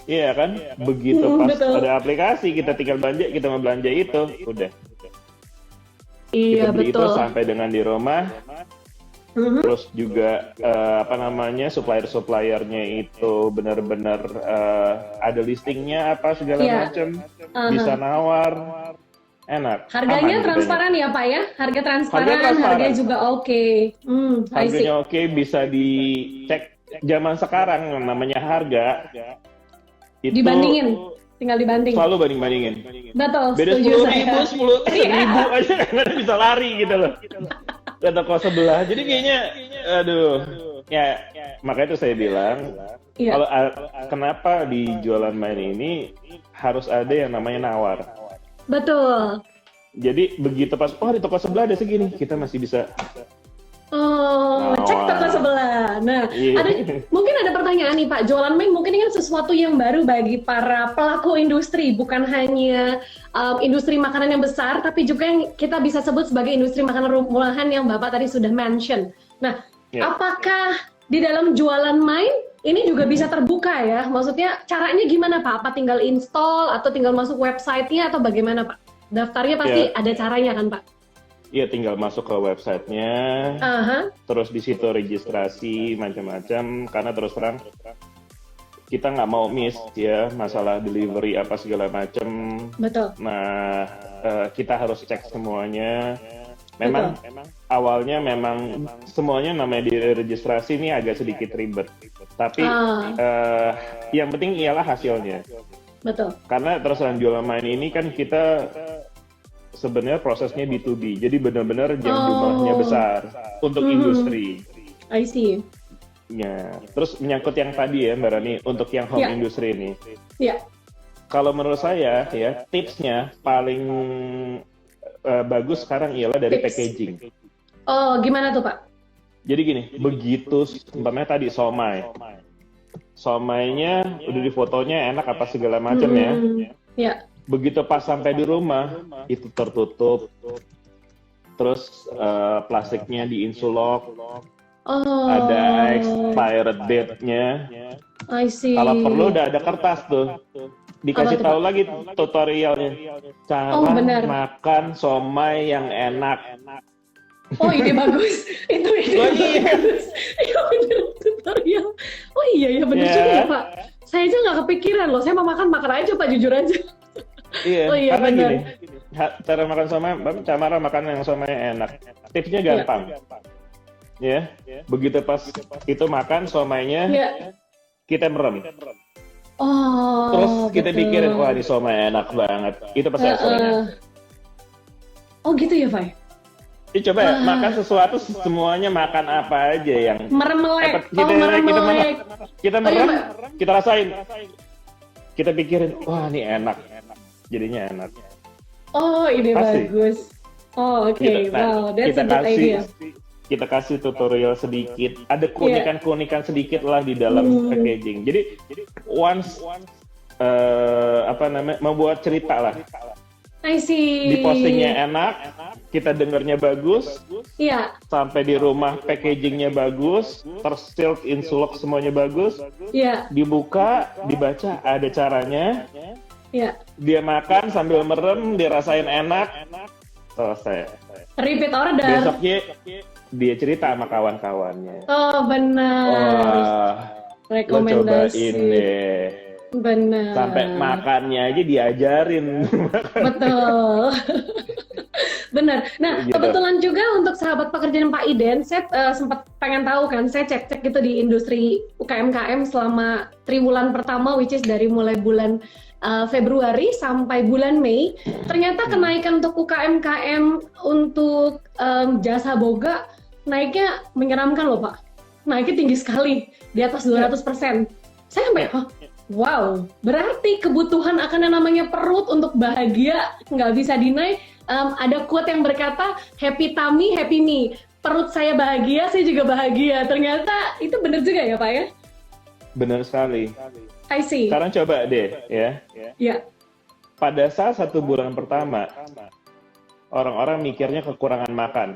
Iya kan? Begitu pas Betul. ada aplikasi, kita tinggal belanja, kita mau belanja itu, udah. Iya Kita beli itu betul. sampai dengan di rumah, terus juga apa namanya supplier-suppliernya itu benar-benar ada listingnya apa segala Iya. macam, bisa nawar, enak. Harganya aman transparan ya Pak ya? Harga transparan, transparan. harganya juga oke. I see. Harganya oke, bisa dicek. Zaman sekarang yang namanya harga itu Dibandingin, tinggal dibanding. selalu banding-bandingin. Betul, Beda setuju 10 saya. ribu, 10 ribu aja kan bisa lari gitu loh. Ke toko sebelah. Jadi kayaknya, aduh, ya makanya itu saya bilang, Iya. kalau kenapa di jualan main ini harus ada yang namanya nawar. Betul. Jadi begitu pas, oh di toko sebelah ada segini, kita masih bisa. Oh, cek toko sebelah. Nah, Iya. mungkin ada pertanyaan nih Pak, jualan main mungkin ini kan sesuatu yang baru bagi para pelaku industri, bukan hanya industri makanan yang besar, tapi juga yang kita bisa sebut sebagai industri makanan rumahan yang Bapak tadi sudah mention. Nah, Ya. apakah di dalam jualan main ini juga bisa terbuka ya? Maksudnya caranya gimana Pak? Apa tinggal install atau tinggal masuk website-nya atau bagaimana Pak? Daftarnya pasti Ya. ada caranya kan Pak? Iya, tinggal masuk ke websitenya, Aha, terus di situ registrasi macam-macam. Karena terus terang kita nggak mau miss ya masalah delivery apa segala macam. betul. Nah, kita harus cek semuanya. Memang awalnya memang semuanya namanya diregistrasi ini agak sedikit ribet. Tapi yang penting ialah hasilnya. Betul. Karena terus terang jualan main ini kan kita sebenarnya prosesnya B2B. Jadi benar-benar jumlahnya besar untuk industri. I see. Ya. Terus menyangkut yang tadi ya Mbak Rani, untuk yang home industry ini. Ya. Kalau menurut saya ya, tipsnya paling bagus sekarang ialah dari packaging. Oh, gimana tuh Pak? Jadi gini, begitu umpamanya tadi somai. Somainya udah di fotonya enak apa segala macam ya. Ya. Begitu pas sampai di rumah, itu tertutup. Terus plastiknya diinsulok, ada Oh, expired date-nya. I see. Kalau perlu udah ada kertas tuh. Apa Dikasih tuh, tahu Pak? lagi tutorialnya. Oh, Cara benar. makan somai yang enak. Oh, ide bagus. Itu ide Loh iya. bagus. Iya bener tutorial. Oh iya ya bener juga ya Ya, Pak. Saya aja nggak kepikiran loh. Saya mau makan makan aja Pak, jujur aja. Oh iya. iya Karena benar. gini, cara makan somai, cara makan yang somai enak. Tipsnya Iya. gampang. Ya, begitu pas itu makan somainya, Iya. kita merem. Terus Oh kita pikirin, wah betul. ini somai enak banget. Itu pasti hasilnya. Heeh. Oh gitu ya Pak. Jadi coba ya, makan Wah, sesuatu semuanya makan apa aja yang meremelek. kita Oh meremelek. kita Oh iya merem, Pak. kita rasain, kita pikirin, wah ini enak, jadinya enak. Oh ide Pasti. bagus. Oh oke. Wow, that's a good idea. Kita kasih tutorial sedikit. Ada Iya. keunikan-keunikan sedikit lah di dalam Hmm, packaging. Jadi once apa namanya membuat cerita lah. I Di postingnya see. enak, kita dengernya bagus, Iya. sampai di rumah packagingnya bagus, tersealed, insulok semuanya bagus, Iya. dibuka, dibaca ada caranya, Iya. dia makan sambil merem, dirasain enak, selesai. Repeat order. Besoknya dia cerita sama kawan-kawannya. Oh benar. Wah, lo cobain Rekomendasi. deh. Benar. Sampai makannya aja diajarin. Betul. Benar. Nah, Gitu. kebetulan juga untuk sahabat pekerjaan Pak Iden, saya sempat pengen tahu kan, saya cek-cek gitu di industri UKM-KM selama triwulan pertama, which is dari mulai bulan Februari sampai bulan Mei. Ternyata kenaikan untuk UKM-KM untuk jasa boga naiknya menyeramkan loh Pak. Naiknya tinggi sekali, di atas 200%. Saya sampai, wow, berarti kebutuhan akan yang namanya perut untuk bahagia nggak bisa deny. Ada quote yang berkata, happy tummy, happy me. Perut saya bahagia, saya juga bahagia. Ternyata itu benar juga ya Pak ya? Bener sekali. I see. Sekarang coba deh ya. Ya, Pada saat 1 bulan pertama, orang-orang mikirnya kekurangan makan.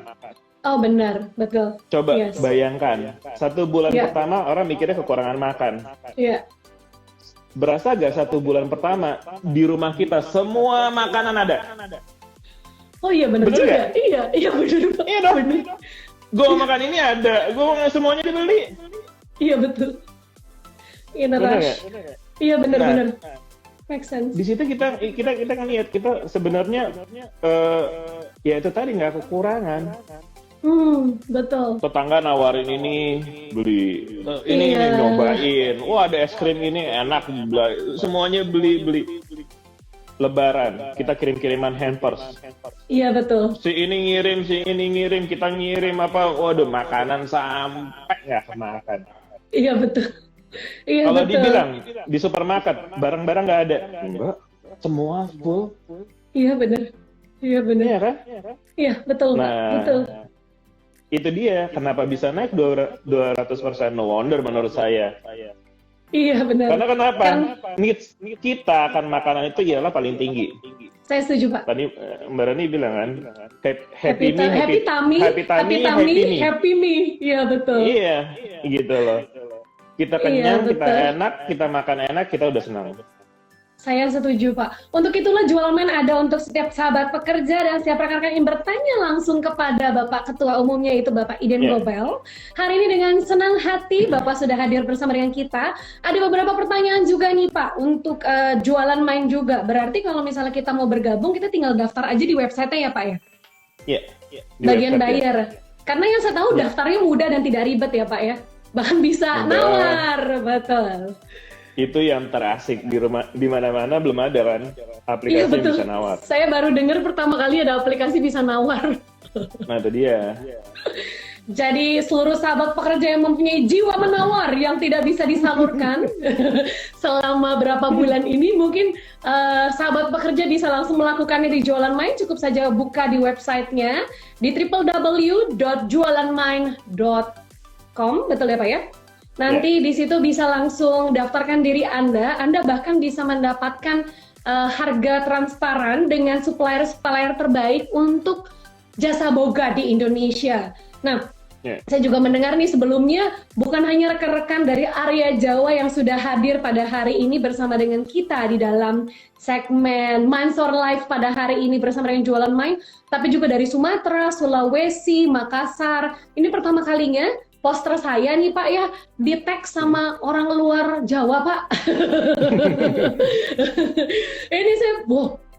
oh benar, betul. Coba Yes. bayangkan, 1 bulan Ya. pertama orang mikirnya kekurangan makan. Iya. Berasa gak 1 bulan pertama di rumah kita semua makanan ada? Oh iya benar Bener juga. nggak? Iya, iya benar Pak. Iya dong. Benar. Gue mau makan ini ada, gue mau semuanya dibeli. Iya betul. Iya Bener Narash. nggak? Iya Nah, benar-benar. Make sense. di situ kita ngeliat kita sebenarnya ya itu tadi nggak kekurangan. Betul. Tetangga nawarin ini beli, ini Iya. nyobain. Wah ada es krim ini enak, semuanya beli. Lebaran kita kirim-kiriman hampers. Iya betul. Si ini ngirim, kita ngirim apa? Waduh makanan sampai nggak kemakan. Iya betul. Iya Kalau betul. dibilang di supermarket barang-barang nggak ada, enggak, semua full. Iya benar. Iya benar. Iya kan? Iya betul Pak. Nah, Betul. itu dia kenapa bisa naik 200%. No wonder menurut saya. Iya benar. Karena kenapa? Kan Needs kita akan makanan itu ialah paling tinggi. saya setuju Pak. Tadi Mbak Rani bilang kan, Happy tummy, happy me. Iya betul. Iya, gitu loh. Kita Iya kenyang, kita betul. enak, kita makan enak, kita udah senang. Saya setuju Pak. Untuk itulah Jualan Main ada untuk setiap sahabat pekerja dan setiap rekan-rekan yang bertanya langsung kepada Bapak Ketua Umumnya yaitu Bapak Iden Ya. Gobel. Hari ini dengan senang hati Bapak sudah hadir bersama dengan kita. Ada beberapa pertanyaan juga nih Pak untuk Jualan Main juga. Berarti kalau misalnya kita mau bergabung kita tinggal daftar aja di website-nya ya Pak ya. Iya. Di Bagian website ya. bayar. Karena yang saya tahu Ya. daftarnya mudah dan tidak ribet ya Pak ya. Bahkan bisa Mudah. nawar, betul. Itu yang terasik di rumah, di mana-mana belum ada kan aplikasi Iya yang betul. bisa nawar. Saya baru dengar pertama kali ada aplikasi bisa nawar. Nah itu dia. Jadi seluruh sahabat pekerja yang mempunyai jiwa menawar yang tidak bisa disalurkan selama berapa bulan ini, mungkin sahabat pekerja bisa langsung melakukannya di Jualan Main. Cukup saja buka di websitenya di www.jualanmain.com, betul ya Pak ya? Nanti di situ bisa langsung daftarkan diri Anda. Anda bahkan bisa mendapatkan harga transparan dengan supplier-supplier terbaik untuk jasa boga di Indonesia. Nah, saya juga mendengar nih sebelumnya bukan hanya rekan-rekan dari area Jawa yang sudah hadir pada hari ini bersama dengan kita di dalam segmen Mindstore Live pada hari ini bersama dengan Jualan Mind, tapi juga dari Sumatera, Sulawesi, Makassar. Ini pertama kalinya poster saya nih Pak ya di-tag sama orang luar Jawa Pak. Ini saya,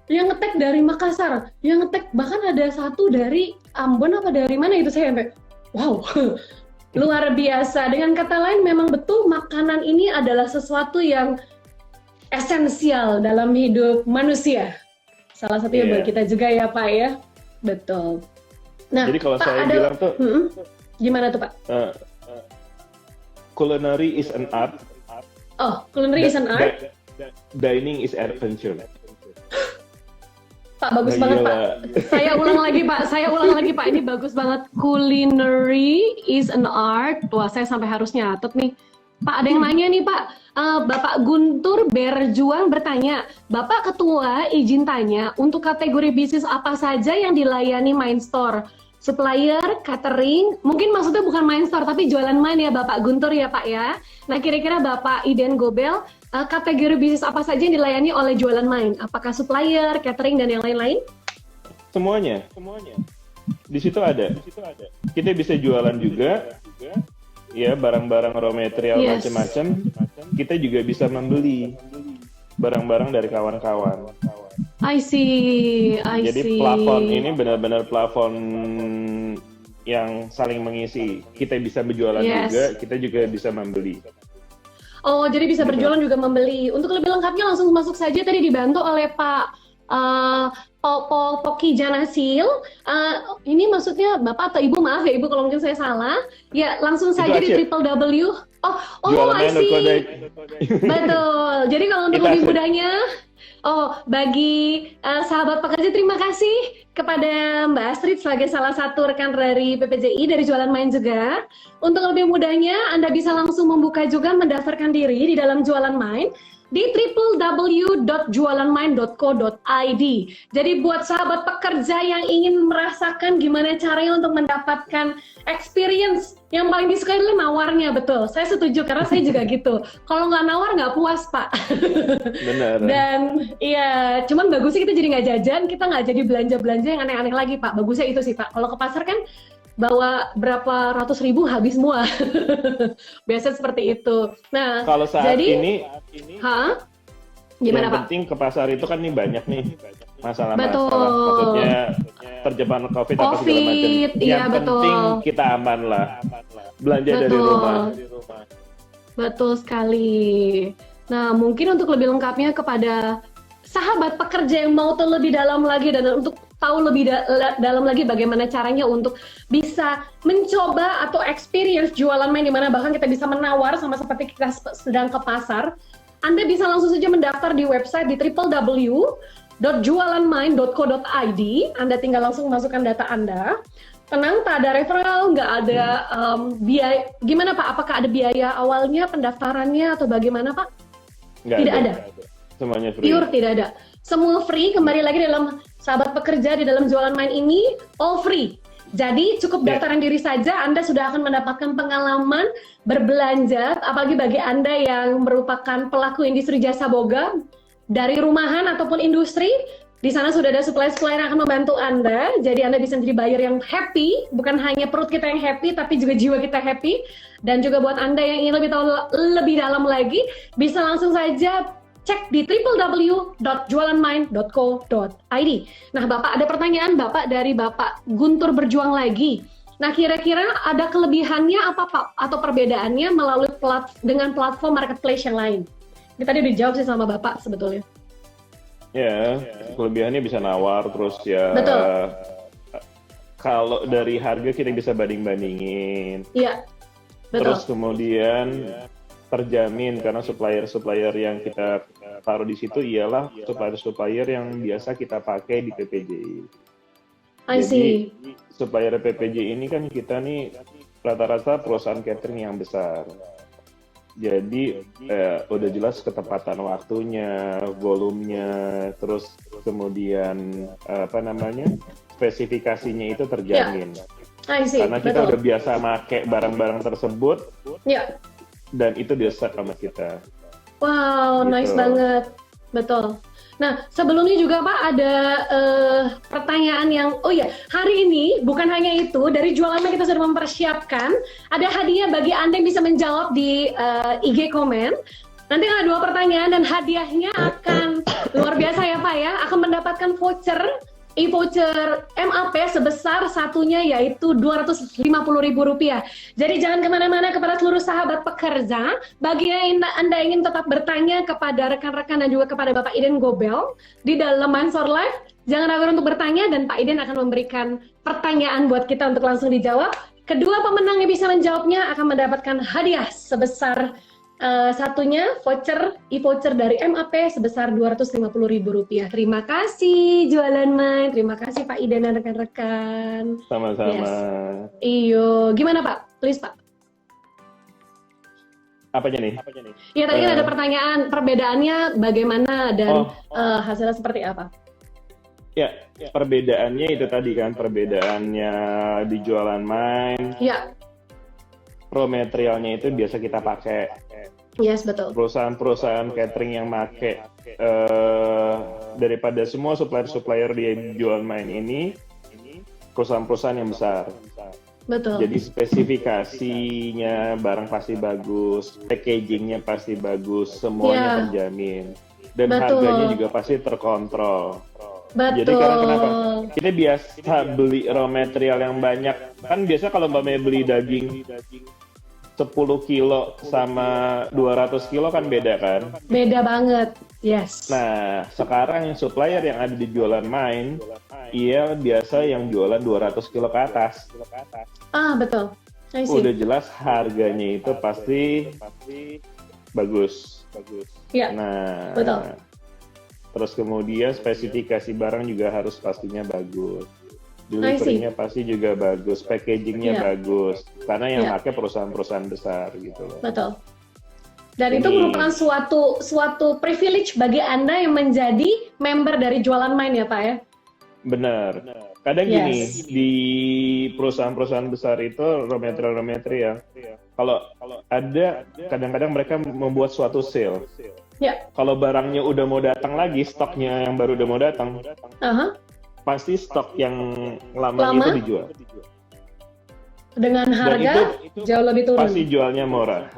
yang nge-tag dari Makassar, yang nge-tag bahkan ada satu dari Ambon apa dari mana itu saya sampai wow, luar biasa. Dengan kata lain, memang betul makanan ini adalah sesuatu yang esensial dalam hidup manusia. Salah satunya buat kita juga ya Pak ya. Betul. Nah, jadi kalau Pak, saya bilang tuh, gimana tuh Pak? Culinary is an art. Oh, culinary is an art. Dining is adventure. Pak, bagus banget Pak. Saya ulang lagi Pak. Ini bagus banget. Culinary is an art. Wah, saya sampai harus nyatet nih. Pak, ada yang nanya nih Pak. Bapak Guntur Berjuang bertanya, Bapak Ketua izin tanya, untuk kategori bisnis apa saja yang dilayani Mindstore? Supplier, catering, mungkin maksudnya bukan Mindstore tapi jualan Mind ya Bapak Guntur ya Pak ya. Nah kira-kira Bapak Iden Gobel, kategori bisnis apa saja yang dilayani oleh jualan Mind? Apakah supplier, catering dan yang lain-lain? Semuanya. Di situ ada. Kita bisa jualan juga, ya barang-barang raw material macam-macam. Kita juga bisa membeli barang-barang dari kawan-kawan. I see. Jadi plafon ini benar-benar plafon yang saling mengisi. Kita bisa berjualan juga, kita juga bisa membeli. Oh, jadi bisa berjualan juga membeli. Untuk lebih lengkapnya langsung masuk saja, tadi dibantu oleh Pak Poki Janasil. Ini maksudnya Bapak atau Ibu, maaf ya Ibu kalau mungkin saya salah. Ya, langsung saja di www. I see. Betul. Jadi kalau untuk lebih mudahnya, bagi sahabat pekerja, terima kasih kepada Mbak Astrid sebagai salah satu rekan dari PPJI dari Jualan Mind juga. Untuk lebih mudahnya, Anda bisa langsung membuka juga mendaftarkan diri di dalam Jualan Mind di www.jualanmind.co.id. Jadi buat sahabat pekerja yang ingin merasakan gimana caranya untuk mendapatkan experience, yang paling disukai adalah nawarnya, betul. Saya setuju karena saya juga gitu. Kalau nggak nawar nggak puas Pak. Benar. Dan iya, cuman bagusnya kita jadi nggak jajan, kita nggak jadi belanja-belanja yang aneh-aneh lagi Pak. Bagusnya itu sih Pak. Kalau ke pasar kan bawa berapa ratus ribu habis semua. Biasanya seperti itu. Nah, kalau saat ini gimana yang Pak? penting ke pasar itu kan nih banyak nih masalah-masalah. Betul. Maksudnya terjebak COVID apa segala macam. Yang penting kita aman lah. Belanja dari rumah. Betul sekali. Nah, mungkin untuk lebih lengkapnya kepada sahabat pekerja yang mau tahu lebih dalam lagi dan untuk tahu lebih dalam lagi bagaimana caranya untuk bisa mencoba atau experience jualan Mind, di mana bahkan kita bisa menawar sama seperti kita sedang ke pasar. Anda bisa langsung saja mendaftar di website di www.jualanmind.co.id. Anda tinggal langsung masukkan data Anda. Tenang, tak ada referral, nggak ada biaya. Gimana Pak? Apakah ada biaya awalnya pendaftarannya atau bagaimana Pak? Tidak ada. Semuanya free. Pure tidak ada. Semua free, kembali lagi dalam sahabat pekerja di dalam Jualan Mind ini, all free. Jadi cukup daftaran diri saja, Anda sudah akan mendapatkan pengalaman berbelanja, apalagi bagi Anda yang merupakan pelaku industri jasa boga, dari rumahan ataupun industri, di sana sudah ada supplier-supplier yang akan membantu Anda, jadi Anda bisa menjadi buyer yang happy, bukan hanya perut kita yang happy, tapi juga jiwa kita happy. Dan juga buat Anda yang ingin lebih tahu lebih dalam lagi, bisa langsung saja cek di www.jualanmind.co.id. Nah, Bapak ada pertanyaan Bapak dari Bapak Guntur Berjuang lagi. Nah, kira-kira ada kelebihannya apa Pak? Atau perbedaannya melalui dengan platform marketplace yang lain? Ini tadi dijawab sih sama Bapak sebetulnya. Ya, kelebihannya bisa nawar, terus ya. Betul. Kalau dari harga kita bisa banding-bandingin. Iya, betul. Terus kemudian terjamin karena supplier-supplier yang kita taruh di situ ialah supplier-supplier yang biasa kita pakai di PPJI. Jadi supplier PPJI ini kan kita nih rata-rata perusahaan catering yang besar. Jadi udah jelas ketepatan waktunya, volumenya, terus kemudian apa namanya spesifikasinya itu terjamin. I see, Karena kita betul. udah biasa make barang-barang tersebut Ya, dan itu di-set sama kita. wow, nice Gitu. banget, betul. Nah, sebelumnya juga Pak ada pertanyaan yang, oh ya, hari ini bukan hanya itu, dari jualannya kita sudah mempersiapkan, ada hadiah bagi Anda yang bisa menjawab di IG komen. Nanti ada 2 pertanyaan dan hadiahnya akan luar biasa ya Pak ya, akan mendapatkan voucher, e-voucher MAP sebesar satunya yaitu Rp250.000. Jadi jangan kemana-mana kepada seluruh sahabat pekerja, bagi yang Anda ingin tetap bertanya kepada rekan-rekan dan juga kepada Bapak Iden Gobel di dalam Mansor Live, jangan ragu untuk bertanya dan Pak Iden akan memberikan pertanyaan buat kita untuk langsung dijawab. Kedua pemenang yang bisa menjawabnya akan mendapatkan hadiah sebesar satunya voucher, e-voucher dari MAP sebesar Rp250.000. Terima kasih Jualan Mind, terima kasih Pak Iden dan rekan-rekan. Sama-sama. Yes. Iyo, gimana Pak? Please Pak. Apanya nih? Ya tadi kan ada pertanyaan perbedaannya bagaimana dan hasilnya seperti apa? Ya, perbedaannya itu tadi kan, perbedaannya di jualan main, Ya, raw materialnya itu biasa kita pakai. yes betul. Perusahaan-perusahaan catering yang make daripada semua supplier-supplier di jualan main ini, perusahaan-perusahaan yang besar. Betul. Jadi spesifikasinya barang pasti bagus, packagingnya pasti bagus, semuanya terjamin. Dan Betul. harganya juga pasti terkontrol. Betul. Jadi karena kenapa? Kita biasa beli raw material yang banyak. Kan biasa kalau Mbak Mei beli daging 10 kilo sama 200 kilo kan beda kan? Beda banget, yes. Nah, sekarang yang supplier yang ada di jualan main, iya biasa yang jualan 200 kilo ke atas. Ah, betul. I see. Udah jelas harganya itu pasti bagus. Ya, Nah, betul. terus kemudian spesifikasi barang juga harus pastinya bagus. Delivery-nya pasti juga bagus, packaging-nya bagus. Karena yang pakai perusahaan-perusahaan besar gitu loh. Betul. Dan itu merupakan suatu privilege bagi Anda yang menjadi member dari Jualan Main ya Pak ya? Benar. Kadang gini, di perusahaan-perusahaan besar itu raw material kalau ada kadang-kadang mereka membuat suatu sale. Ya. Kalau barangnya udah mau datang lagi, stoknya yang baru udah mau datang, pasti stok yang lamanya itu dijual. Dengan harga jauh lebih turun. Pasti jualnya murah.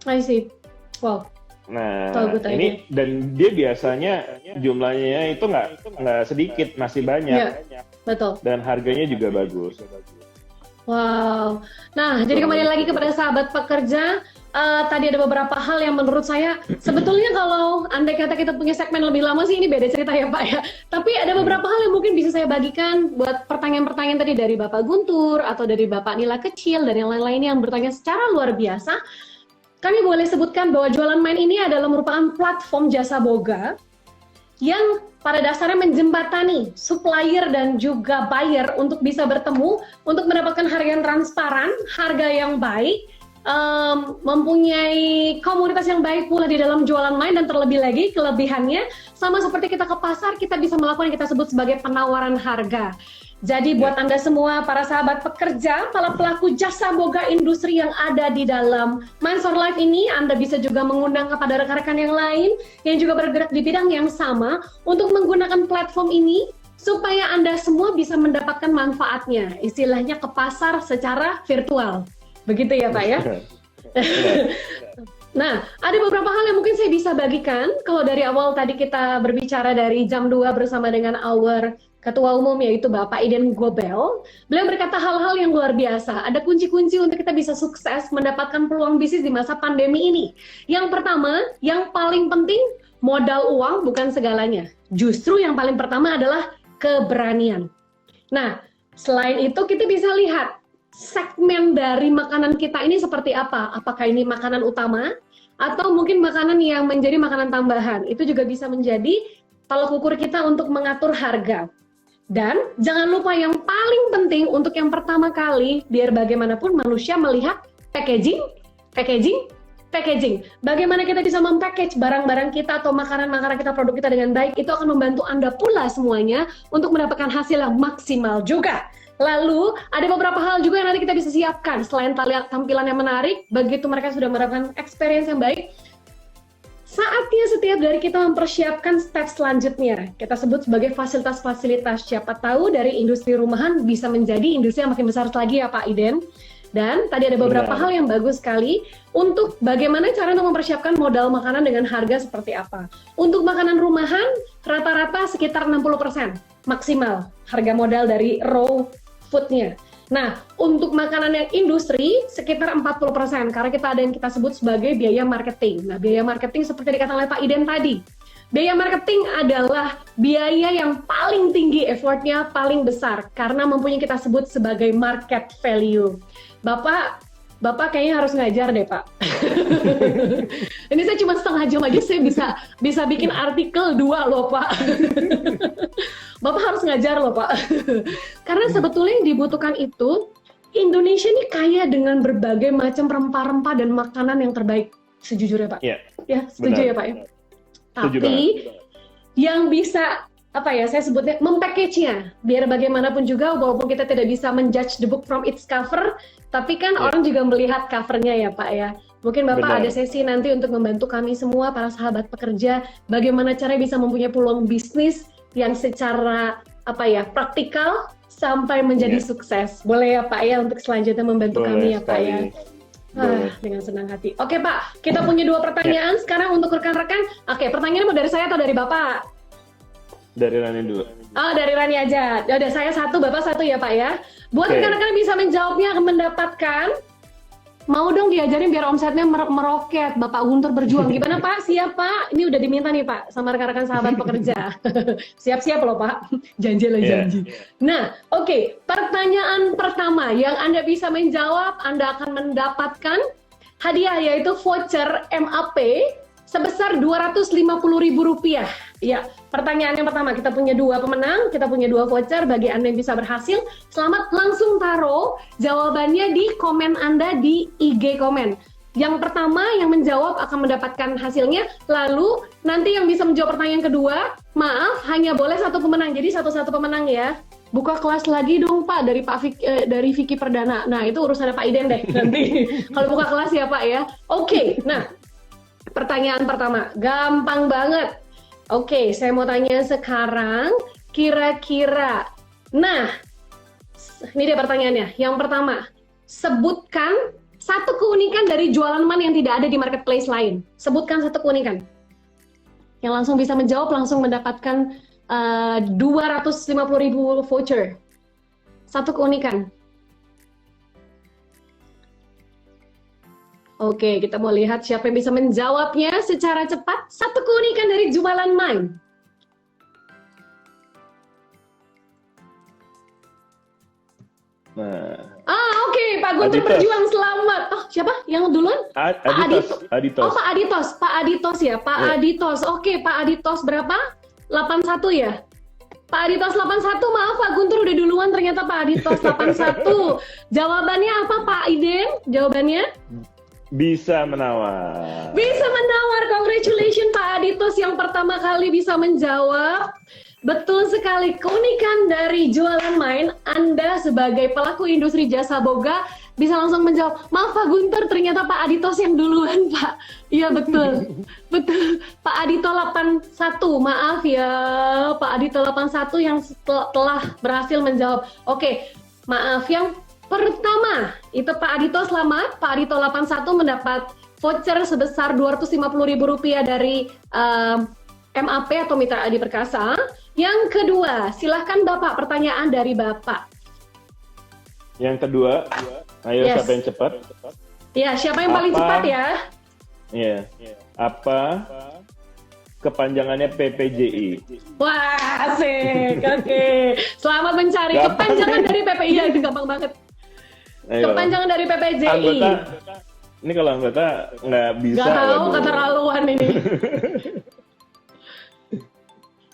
I see. Wow. Nah, ini dan dia biasanya jumlahnya itu nggak sedikit, masih banyak. Ya, betul. Dan harganya juga bagus. Wow. Nah, jadi kembali lagi kepada sahabat pekerja. Tadi ada beberapa hal yang menurut saya sebetulnya kalau andai kata kita punya segmen lebih lama sih ini beda cerita ya Pak ya. Tapi ada beberapa hal yang mungkin bisa saya bagikan buat pertanyaan-pertanyaan tadi dari Bapak Guntur atau dari Bapak Nila Kecil dan yang lain-lainnya yang bertanya secara luar biasa. Kami boleh sebutkan bahwa Jualan Main ini adalah merupakan platform jasa boga yang pada dasarnya menjembatani supplier dan juga buyer untuk bisa bertemu untuk mendapatkan harga yang transparan, harga yang baik, mempunyai komunitas yang baik pula di dalam Jualan Main, dan terlebih lagi kelebihannya sama seperti kita ke pasar, kita bisa melakukan yang kita sebut sebagai penawaran harga. Jadi buat Anda semua para sahabat pekerja, para pelaku jasa boga industri yang ada di dalam Mansor Live ini, Anda bisa juga mengundang kepada rekan-rekan yang lain yang juga bergerak di bidang yang sama untuk menggunakan platform ini supaya Anda semua bisa mendapatkan manfaatnya, istilahnya ke pasar secara virtual. Begitu ya Pak ya? Nah, ada beberapa hal yang mungkin saya bisa bagikan. Kalau dari awal tadi kita berbicara dari jam 2 bersama dengan our Ketua Umum yaitu Bapak Iden Gobel. Beliau berkata hal-hal yang luar biasa. Ada kunci-kunci untuk kita bisa sukses mendapatkan peluang bisnis di masa pandemi ini. Yang pertama, yang paling penting, modal uang bukan segalanya. Justru yang paling pertama adalah keberanian. Nah, selain itu kita bisa lihat segmen dari makanan kita ini seperti apa. Apakah ini makanan utama atau mungkin makanan yang menjadi makanan tambahan. Itu juga bisa menjadi tolak ukur kita untuk mengatur harga. Dan jangan lupa yang paling penting untuk yang pertama kali, biar bagaimanapun manusia melihat packaging packaging. Bagaimana kita bisa mempackage barang-barang kita atau makanan-makanan kita, produk kita dengan baik, itu akan membantu Anda pula semuanya untuk mendapatkan hasil yang maksimal juga. Lalu, ada beberapa hal juga yang nanti kita bisa siapkan. Selain tampilan yang menarik, begitu mereka sudah mendapatkan experience yang baik, saatnya setiap dari kita mempersiapkan step selanjutnya. Kita sebut sebagai fasilitas-fasilitas. Siapa tahu dari industri rumahan bisa menjadi industri yang makin besar lagi ya Pak Iden. Dan tadi ada beberapa hal yang bagus sekali untuk bagaimana cara untuk mempersiapkan modal makanan dengan harga seperti apa. Untuk makanan rumahan, rata-rata sekitar 60% maksimal harga modal dari raw food-nya. Nah, untuk makanan yang industri sekitar 40% karena kita ada yang kita sebut sebagai biaya marketing. Nah, biaya marketing seperti dikatakan oleh Pak Iden tadi. Biaya marketing adalah biaya yang paling tinggi, effortnya paling besar karena mempunyai kita sebut sebagai market value. Bapak kayaknya harus ngajar deh Pak. Ini saya cuma setengah jam aja saya bisa bikin artikel 2 loh Pak. Bapak harus ngajar loh Pak. Karena sebetulnya yang dibutuhkan itu, Indonesia ini kaya dengan berbagai macam rempah-rempah dan makanan yang terbaik. Sejujurnya Pak. Ya, setuju ya Pak ya. Tapi yang bisa saya sebutnya mempackage-nya biar bagaimanapun juga walaupun kita tidak bisa menjudge the book from its cover, tapi kan orang juga melihat covernya ya Pak ya. Mungkin Bapak ada sesi nanti untuk membantu kami semua para sahabat pekerja bagaimana caranya bisa mempunyai peluang bisnis yang secara praktikal sampai menjadi sukses. Boleh ya Pak ya untuk selanjutnya membantu kami ya Pak ya. Dengan senang hati. Oke Pak, kita punya 2 pertanyaan sekarang untuk rekan-rekan. Oke, pertanyaannya mau dari saya atau dari Bapak? Dari Rani dulu. Oh, dari Rani aja. Udah saya 1, Bapak 1 ya Pak ya. Buat rekan-rekan bisa menjawabnya akan mendapatkan. Mau dong diajarin biar omsetnya meroket. Bapak Guntur berjuang. Gimana Pak? Siap Pak? Ini udah diminta nih Pak sama rekan-rekan sahabat pekerja. Siap-siap loh Pak. Janji lah janji. Nah, oke. Pertanyaan pertama yang Anda bisa menjawab, Anda akan mendapatkan hadiah yaitu voucher MAP sebesar Rp250.000. Ya, pertanyaan yang pertama, kita punya 2 pemenang, kita punya 2 voucher bagi Anda yang bisa berhasil. Selamat langsung taruh jawabannya di komen Anda di IG komen. Yang pertama yang menjawab akan mendapatkan hasilnya, lalu nanti yang bisa menjawab pertanyaan kedua, maaf hanya boleh 1 pemenang, jadi satu-satu pemenang ya. Buka kelas lagi dong Pak dari Vicky Perdana. Nah, itu urusannya Pak Iden deh nanti. Kalau buka kelas ya Pak ya. Oke, nah pertanyaan pertama, gampang banget. Oke, saya mau tanya sekarang, kira-kira. Nah, ini dia pertanyaannya. Yang pertama, sebutkan 1 keunikan dari jualan man yang tidak ada di marketplace lain. Sebutkan 1 keunikan. Yang langsung bisa menjawab langsung mendapatkan Rp250.000 voucher. 1 keunikan. Oke, kita mau lihat siapa yang bisa menjawabnya secara cepat. 1 keunikan dari jualan Mine. Oke, Pak Guntur berjuang, selamat. Oh, siapa yang duluan? Aditos. Oh, Pak Aditos. Pak Aditos ya, Pak Aditos. Oke, Pak Aditos berapa? 81 ya? Pak Aditos 81, maaf Pak Guntur udah duluan, ternyata Pak Aditos 81. Jawabannya apa Pak Iden? Jawabannya? Bisa menawar. Bisa menawar, congratulations Pak Aditos yang pertama kali bisa menjawab. Betul sekali, keunikan dari jualan Mine, Anda sebagai pelaku industri jasa boga bisa langsung menjawab. Maaf Pak Guntur, ternyata Pak Aditos yang duluan Pak. Iya betul, betul. Pak Adito 81, maaf ya Pak Adito 81 yang telah berhasil menjawab. Oke, maaf yang pertama, itu Pak Adito selamat. Pak Adito 81 mendapat voucher sebesar Rp250.000 dari MAP atau Mitra Adi Perkasa. Yang kedua, silahkan Bapak, pertanyaan dari Bapak. Yang kedua, ayo siapa yang cepat? Ya, siapa yang paling cepat ya? Iya. Apa kepanjangannya PPJI? Wah, asik. Oke. Selamat mencari kepanjangan dari PPI. Ya, itu gampang banget. Ayo. Kepanjangan dari PPJI. Anggota, ini kalau anggota nggak bisa. Nggak tahu, keterlaluan ini.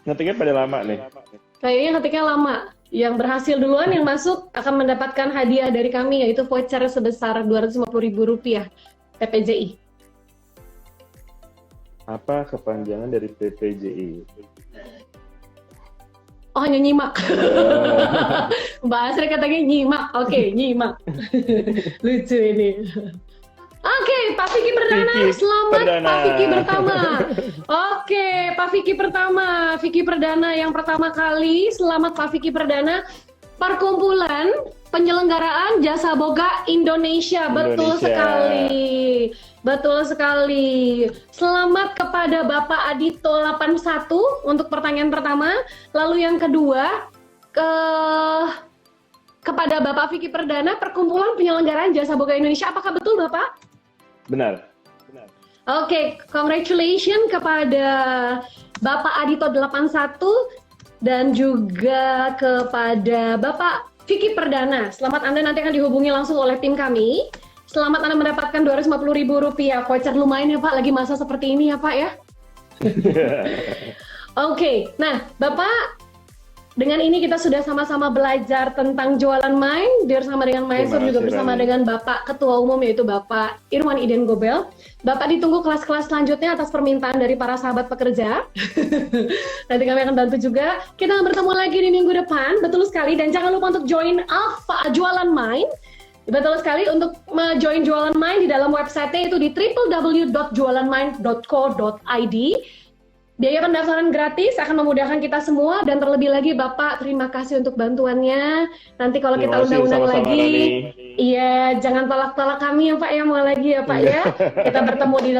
Ngetiknya pada lama nih. Kayaknya ngetiknya lama. Yang berhasil duluan yang masuk akan mendapatkan hadiah dari kami, yaitu voucher sebesar Rp250.000 PPJI. Apa kepanjangan dari PPJI? Oh, hanya nyimak. Mbak Asri katanya nyimak. Oke, nyimak. Lucu ini. Oke, Pak Vicky Perdana, selamat Pak Vicky pertama. Oke, Pak Vicky pertama, Vicky Perdana yang pertama kali. Selamat Pak Vicky Perdana. Perkumpulan Penyelenggaraan Jasa Boga Indonesia. Betul sekali. Betul sekali. Selamat kepada Bapak Adito 81 untuk pertanyaan pertama. Lalu yang kedua kepada Bapak Vicky Perdana, Perkumpulan Penyelenggaraan Jasa Boga Indonesia. Apakah betul Bapak? Benar. Oke, congratulations kepada Bapak Adito 81 dan juga kepada Bapak Vicky Perdana. Selamat, Anda nanti akan dihubungi langsung oleh tim kami. Selamat Anda mendapatkan Rp250.000 voucher. Lumayan ya Pak, lagi masa seperti ini ya Pak ya. Oke, nah Bapak, dengan ini kita sudah sama-sama belajar tentang jualan main bersama dengan Maesur, juga bersama dengan Bapak Ketua Umum yaitu Bapak Irwan Iden Gobel. Bapak ditunggu kelas-kelas selanjutnya atas permintaan dari para sahabat pekerja. Nanti kami akan bantu juga. Kita akan bertemu lagi di minggu depan, betul sekali. Dan jangan lupa untuk join Jualan Main. Betul sekali, untuk join Jualan Main di dalam website-nya itu di www.jualanmain.co.id. Biaya pendaftaran gratis, akan memudahkan kita semua, dan terlebih lagi Bapak, terima kasih untuk bantuannya. Nanti kalau kita undang-undang lagi, iya, jangan tolak-tolak kami ya Pak ya, mau lagi ya Pak ya. Kita bertemu di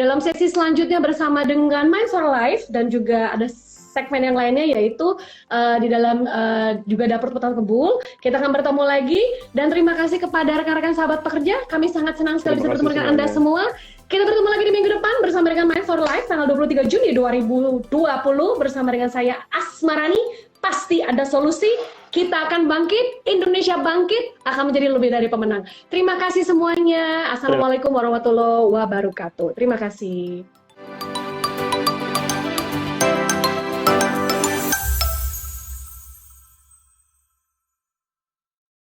dalam sesi selanjutnya bersama dengan Mind for Life, dan juga ada segmen yang lainnya yaitu di dalam juga Dapur Putar Kebul. Kita akan bertemu lagi, dan terima kasih kepada rekan-rekan sahabat pekerja. Kami sangat senang sekali bisa bertemu dengan Anda semua. Kita bertemu lagi di minggu depan bersama dengan Mind for Life tanggal 23 Juni 2020 bersama dengan saya Asmarani. Pasti ada solusi. Kita akan bangkit, Indonesia bangkit, akan menjadi lebih dari pemenang. Terima kasih semuanya. Assalamualaikum warahmatullahi wabarakatuh. Terima kasih.